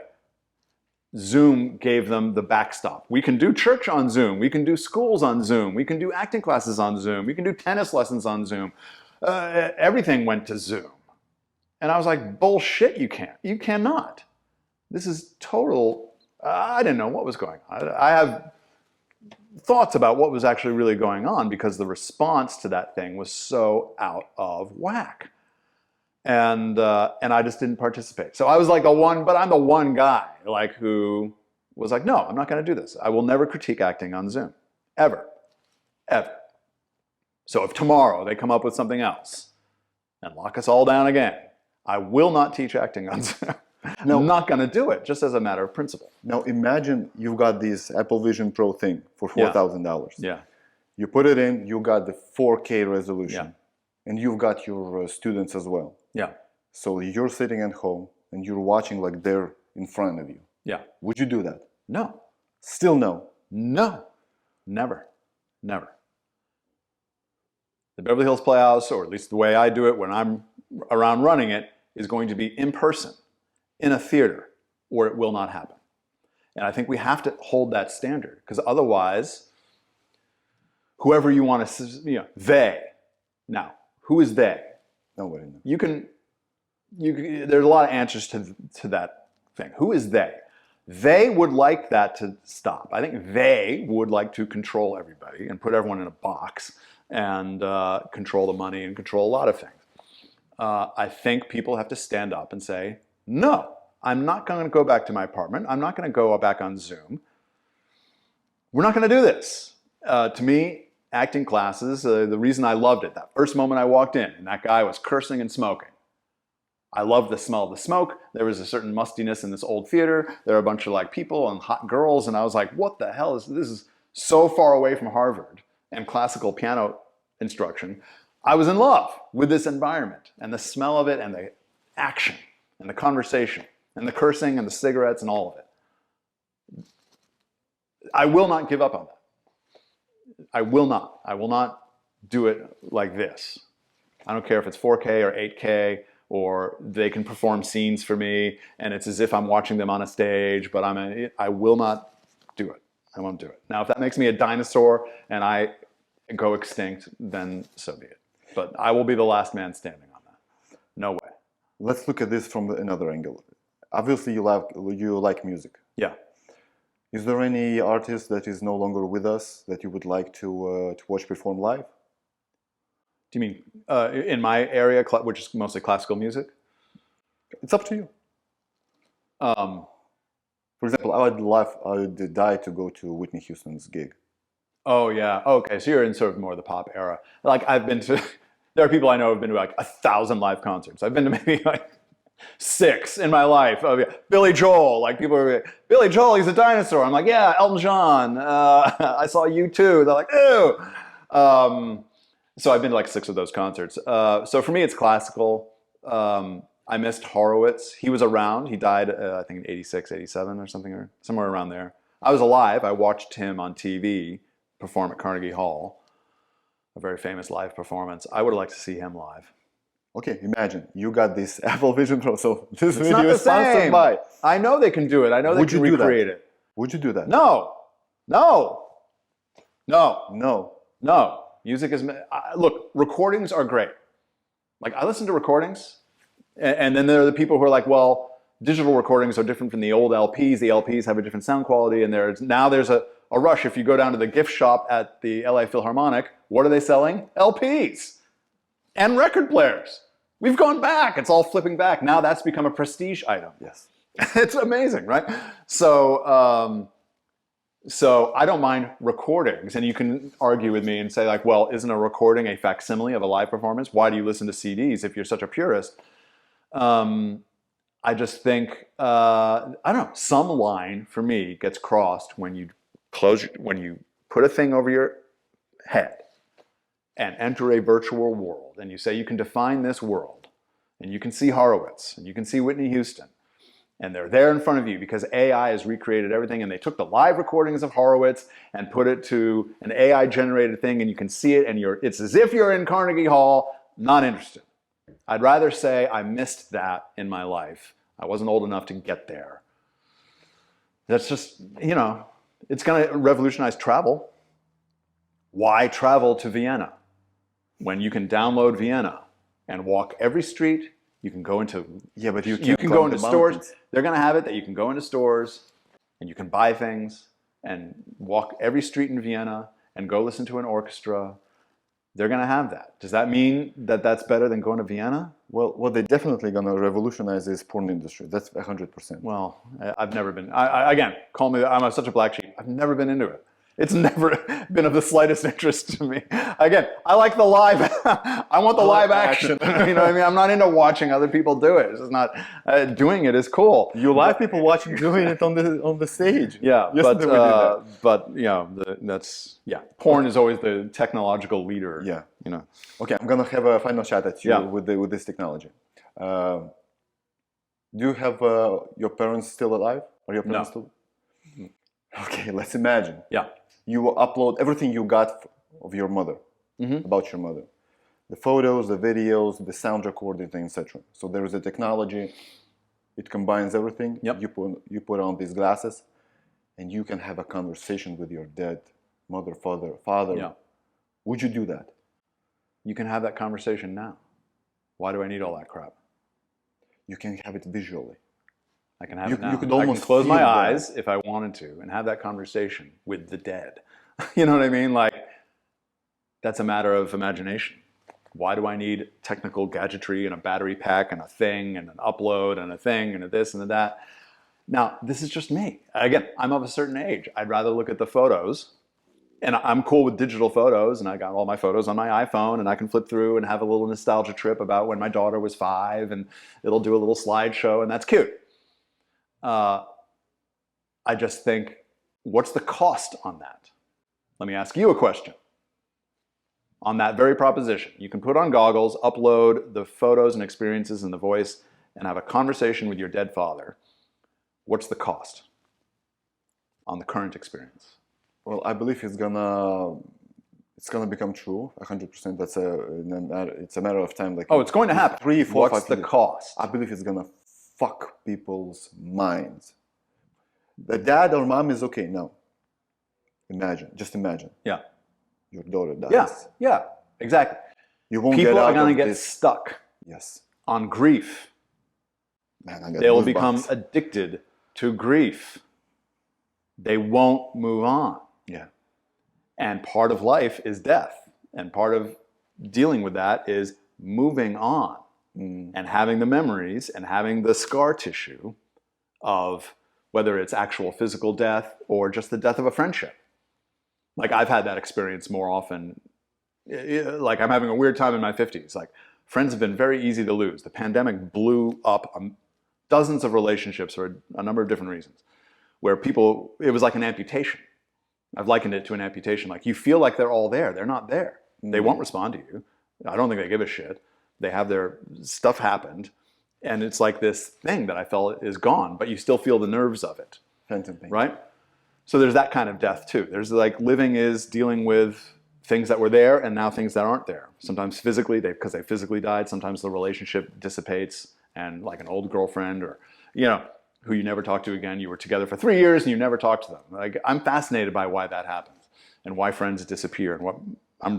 Zoom gave them the backstop. We can do church on Zoom. We can do schools on Zoom. We can do acting classes on Zoom. We can do tennis lessons on Zoom. Everything went to Zoom. And I was like, bullshit, you can't. You cannot. This is total, I didn't know what was going on. I have thoughts about what was actually really going on because the response to that thing was so out of whack. And I just didn't participate. So I was like but I'm the one guy like who was like, no, I'm not going to do this. I will never critique acting on Zoom, ever, ever. So if tomorrow they come up with something else and lock us all down again, I will not teach acting on Zoom. No. I'm not going to do it, just as a matter of principle. Now imagine you've got this Apple Vision Pro thing for $4,000. Yeah. You put it in, you got the 4K resolution, and you've got your students as well. Yeah. So you're sitting at home and you're watching like they're in front of you. Yeah. Would you do that? No. Still no? No. Never. Never. The Beverly Hills Playhouse, or at least the way I do it when I'm around running it, is going to be in person, in a theater, or it will not happen. And I think we have to hold that standard, because otherwise, whoever you want to, they. Now, who is they? Nobody knows. You can, there's a lot of answers to that thing. Who is they? They would like that to stop. I think they would like to control everybody and put everyone in a box and control the money and control a lot of things. I think people have to stand up and say, no, I'm not going to go back to my apartment. I'm not going to go back on Zoom. We're not going to do this. To me, acting classes, the reason I loved it, that first moment I walked in and that guy was cursing and smoking. I loved the smell of the smoke. There was a certain mustiness in this old theater. There were a bunch of like people and hot girls, and I was like, what the hell is this? Is so far away from Harvard and classical piano instruction. I was in love with this environment and the smell of it and the action and the conversation and the cursing and the cigarettes and all of it. I will not give up on that. I will not. I will not do it like this. I don't care if it's 4K or 8K, or they can perform scenes for me and it's as if I'm watching them on a stage, but I will not do it. I won't do it. Now, if that makes me a dinosaur and I go extinct, then so be it. But I will be the last man standing on that. No way. Let's look at this from another angle. Obviously, you like music. Yeah. Is there any artist that is no longer with us that you would like to watch perform live? Do you mean in my area, which is mostly classical music? It's up to you. For example, I would die to go to Whitney Houston's gig. Oh yeah. Okay, so you're in sort of more of the pop era. Like I've been to, there are people I know who've been to like 1,000 live concerts. I've been to maybe like 6 in my life. Oh yeah, Billy Joel. Like people are like, Billy Joel, he's a dinosaur. I'm like, yeah, Elton John. I saw U2. They're like, ew. So I've been to like 6 of those concerts. So for me, it's classical. I missed Horowitz. He was around. He died, I think, in 86, 87 or something, or somewhere around there. I was alive. I watched him on TV perform at Carnegie Hall, a very famous live performance. I would like to see him live. Okay, imagine you got this Apple Vision Pro. So this It's video not the is sponsored same. by. I know they can do it. I know they Would can you do that? recreate it. Would you do that? No. No. No. No. No. Music is... Look, recordings are great. Like, I listen to recordings, and then there are the people who are like, well, digital recordings are different from the old LPs. The LPs have a different sound quality, and now there's a rush. If you go down to the gift shop at the LA Philharmonic, what are they selling? LPs. and record players. We've gone back. It's all flipping back. Now that's become a prestige item. Yes. It's amazing, right? So, so I don't mind recordings, and you can argue with me and say like, well, isn't a recording a facsimile of a live performance? Why do you listen to CDs if you're such a purist? I just think I don't know. Some line for me gets crossed when you when you put a thing over your head and enter a virtual world, and you say you can define this world, and you can see Horowitz, and you can see Whitney Houston, and they're there in front of you because AI has recreated everything, and they took the live recordings of Horowitz and put it to an AI-generated thing, and you can see it, and it's as if you're in Carnegie Hall. Not interested. I'd rather say I missed that in my life. I wasn't old enough to get there. That's just, you know, it's going to revolutionize travel. Why travel to Vienna when you can download Vienna and walk every street? You can go into but you can go into stores. They're going to have it that you can go into stores and you can buy things and walk every street in Vienna and go listen to an orchestra. They're going to have that. Does that mean that that's better than going to Vienna? Well, what they're definitely going to revolutionize is porn industry. That's 100%. Well, I've never been. Again, call me. I'm such a black sheep. I've never been into it. It's never been of the slightest interest to me. Again, I like the live. I want the live action. You know what I mean? I'm not into watching other people do it. It's just not doing it is cool. You like people watching doing it on the stage. Yeah, but you know, that's Porn is always the technological leader. Yeah, you know. Okay, I'm gonna have a final shot at you with this technology. Do you have your parents still alive? Are your parents still? Okay, let's imagine. Yeah. You will upload everything you got of your mother, about your mother. The photos, the videos, the sound recording, etc. So there is a technology, it combines everything. Yep. You put on these glasses, and you can have a conversation with your dead mother, father. Yeah. Would you do that? You can have that conversation now. Why do I need all that crap? You can have it visually. I can have it now. You could almost I can close my feel eyes if I wanted to and have that conversation with the dead. You know what I mean? Like, that's a matter of imagination. Why do I need technical gadgetry and a battery pack and a thing and an upload and a thing and a this and a that? Now, this is just me. Again, I'm of a certain age. I'd rather look at the photos, and I'm cool with digital photos, and I got all my photos on my iPhone, and I can flip through and have a little nostalgia trip about when my daughter was 5, and it'll do a little slideshow, and that's cute. I just think, what's the cost on that? Let me ask you a question. On that very proposition, you can put on goggles, upload the photos and experiences and the voice, and have a conversation with your dead father. What's the cost on the current experience? Well, I believe it's gonna become true 100%. It's a matter of time. Like, it's going to happen. 3, 4, What's 5 the years. cost? I believe it's gonna fuck people's minds. The dad or mom is okay. No. Just imagine. Yeah. Your daughter dies. Yeah, exactly. You won't People get out are going of to get this. stuck Yes. on grief. Man, I got They will goosebumps. become addicted to grief. They won't move on. Yeah. And part of life is death. And part of dealing with that is moving on and having the memories and having the scar tissue of whether it's actual physical death or just the death of a friendship. Like, I've had that experience more often. Like, I'm having a weird time in my 50s. Like, friends have been very easy to lose. The pandemic blew up dozens of relationships for a number of different reasons, where it was like an amputation. I've likened it to an amputation. Like, you feel like they're all there. They're not there. They won't respond to you. I don't think they give a shit. They have their stuff happened. And it's like this thing that I felt is gone, but you still feel the nerves of it. Phantom pain. Right? So there's that kind of death too. There's like living is dealing with things that were there and now things that aren't there. Sometimes physically, because they physically died. Sometimes the relationship dissipates, and like an old girlfriend or, you know, who you never talk to again. You were together for 3 years and you never talked to them. Like, I'm fascinated by why that happens and why friends disappear. And what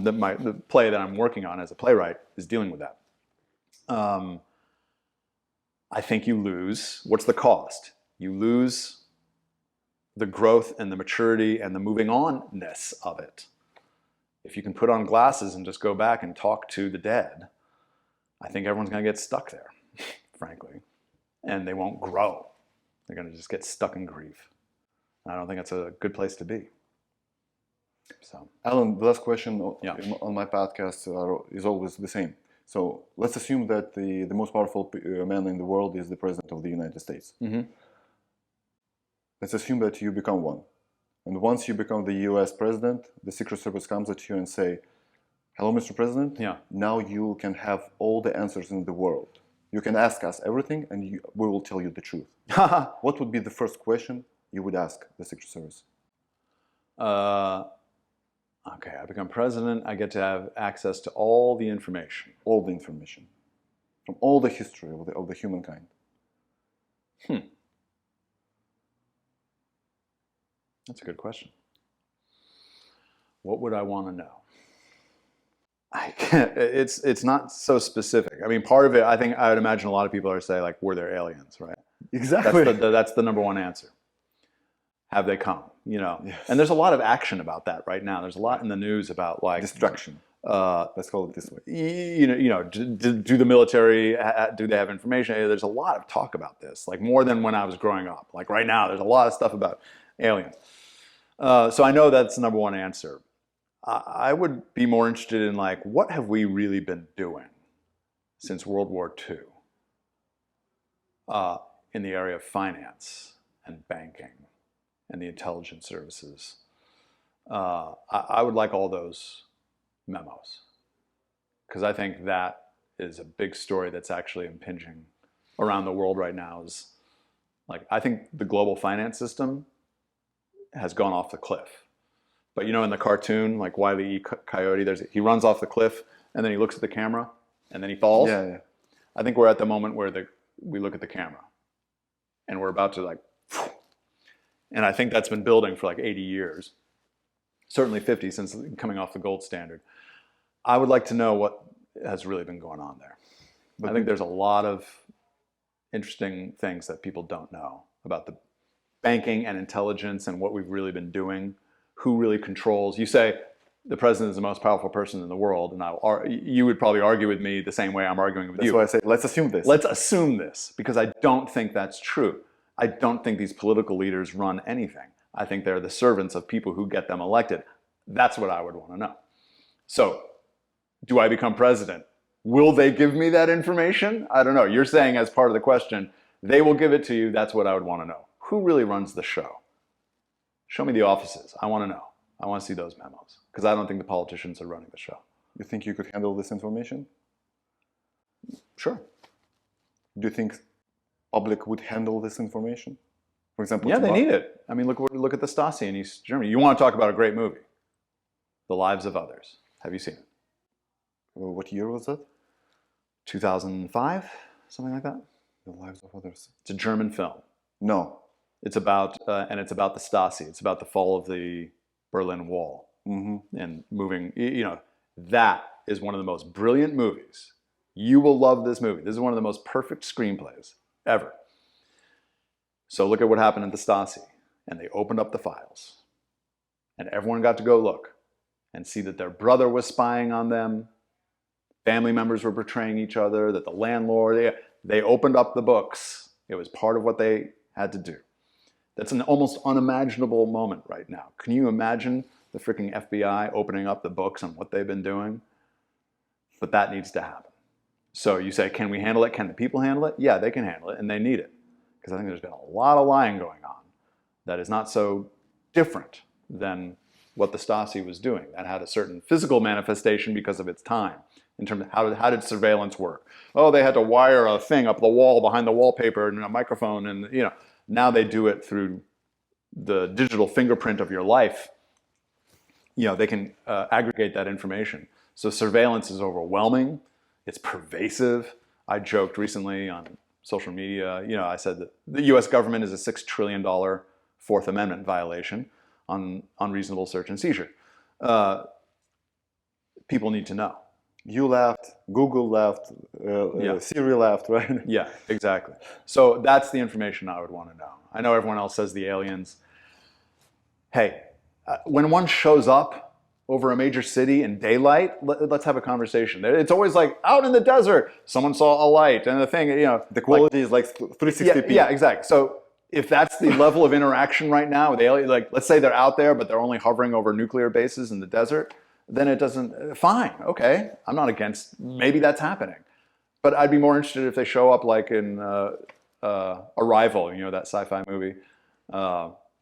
the play that I'm working on as a playwright is dealing with that. I think you lose. What's the cost? You lose the growth and the maturity and the moving on-ness of it. If you can put on glasses and just go back and talk to the dead, I think everyone's going to get stuck there, frankly, and they won't grow. They're going to just get stuck in grief. I don't think that's a good place to be. So, Alan, the last question yeah. on my podcast is always the same. So let's assume that the most powerful man in the world is the President of the United States. Mm-hmm. Let's assume that you become one. And once you become the US President, the Secret Service comes at you and say, hello, Mr. President. Yeah. Now you can have all the answers in the world. You can ask us everything and we will tell you the truth. What would be the first question you would ask the Secret Service? Okay, I become president. I get to have access to all the information. All the information. From all the history of the humankind. That's a good question. What would I want to know? I can't, it's not so specific. I mean, part of it, I think I would imagine a lot of people are saying, like, were there aliens, right? Exactly. That's the number one answer. Have they come? You know, yes. And there's a lot of action about that right now. There's a lot in the news about, like, destruction. Let's call it this way. Do the military, do they have information? There's a lot of talk about this, like more than when I was growing up. Like right now, there's a lot of stuff about aliens. So I know that's the number one answer. I would be more interested in, like, what have we really been doing since World War II in the area of finance and banking and the intelligence services. I would like all those memos, because I think that is a big story that's actually impinging around the world right now. Is, like, I think the global finance system has gone off the cliff. But, you know, in the cartoon, like Wile E. Coyote, he runs off the cliff and then he looks at the camera and then he falls. Yeah, yeah. I think we're at the moment where we look at the camera and we're about to, like, and I think that's been building for like 80 years, certainly 50 since coming off the gold standard. I would like to know what has really been going on there. But I think there's a lot of interesting things that people don't know about the banking and intelligence and what we've really been doing. Who really controls? You say the president is the most powerful person in the world, and you would probably argue with me the same way I'm arguing with you. That's why I say, let's assume this. Let's assume this, because I don't think that's true. I don't think these political leaders run anything. I think they're the servants of people who get them elected. That's what I would want to know. So, do I become president? Will they give me that information? I don't know. You're saying, as part of the question, they will give it to you. That's what I would want to know. Who really runs the show? Show me the offices. I want to know. I want to see those memos, because I don't think the politicians are running the show. You think you could handle this information? Sure. Do you think public would handle this information? For example, yeah, they need it. I mean, look at the Stasi in East Germany. You want to talk about a great movie, The Lives of Others. Have you seen it? What year was that? 2005, something like that. The Lives of Others. It's a German film. No. It's about and it's about the Stasi. It's about the fall of the Berlin Wall and moving. You know, that is one of the most brilliant movies. You will love this movie. This is one of the most perfect screenplays ever. So look at what happened at the Stasi, and they opened up the files, and everyone got to go look and see that their brother was spying on them. Family members were betraying each other. That the landlord. They opened up the books. It was part of what they had to do. That's an almost unimaginable moment right now. Can you imagine the freaking FBI opening up the books on what they've been doing? But that needs to happen. So you say, can we handle it? Can the people handle it? Yeah, they can handle it, and they need it. Because I think there's been a lot of lying going on that is not so different than what the Stasi was doing. That had a certain physical manifestation because of its time. In terms of how did surveillance work? Oh, they had to wire a thing up the wall behind the wallpaper and a microphone, and you know. Now they do it through the digital fingerprint of your life. You know, they can aggregate that information. So surveillance is overwhelming. It's pervasive. I joked recently on social media, you know, I said that the US government is a $6 trillion Fourth Amendment violation on unreasonable search and seizure. People need to know. You laughed, Google laughed, Siri laughed, right? Yeah, exactly. So that's the information I would want to know. I know everyone else says the aliens. Hey, when one shows up over a major city in daylight, let's have a conversation. It's always like out in the desert, someone saw a light, and the thing, The quality is like 360p. yeah, exactly. So if that's the level of interaction right now with aliens, like let's say they're out there, but they're only hovering over nuclear bases in the desert, then it doesn't, fine, okay. I'm not against, maybe that's happening. But I'd be more interested if they show up like in Arrival, that sci-fi movie,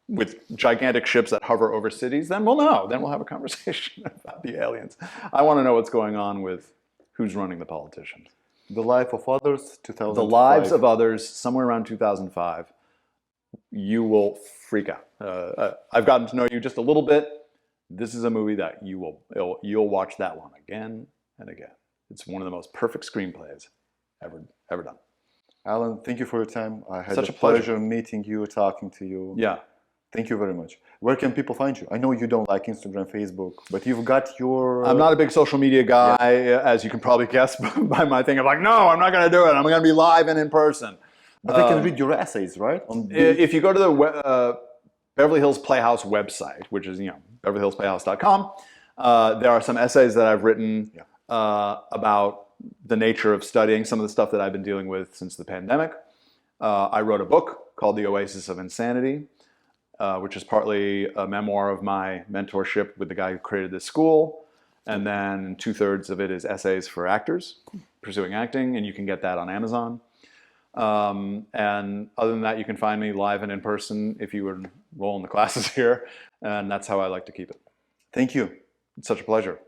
with gigantic ships that hover over cities, then we'll know. Then we'll have a conversation about the aliens. I want to know what's going on with who's running the politicians. The Life of Others, 2005. The Lives of Others, somewhere around 2005. You will freak out. I've gotten to know you just a little bit. This is a movie that you'll watch that one again and again. It's one of the most perfect screenplays ever done. Alan, thank you for your time. I had Such a a pleasure. pleasure meeting you, talking to you. Yeah. Thank you very much. Where can people find you? I know you don't like Instagram, Facebook, but you've got your... I'm not a big social media guy, as you can probably guess by my thing. I'm like, no, I'm not going to do it. I'm going to be live and in person. But they can read your essays, right? If you go to the Beverly Hills Playhouse website, which is beverlyhillsplayhouse.com, there are some essays that I've written about the nature of studying some of the stuff that I've been dealing with since the pandemic. I wrote a book called The Oasis of Insanity, which is partly a memoir of my mentorship with the guy who created this school. And then 2/3 of it is essays for actors pursuing acting, and you can get that on Amazon. And other than that, you can find me live and in person if you enroll in the classes here. And that's how I like to keep it. Thank you. It's such a pleasure.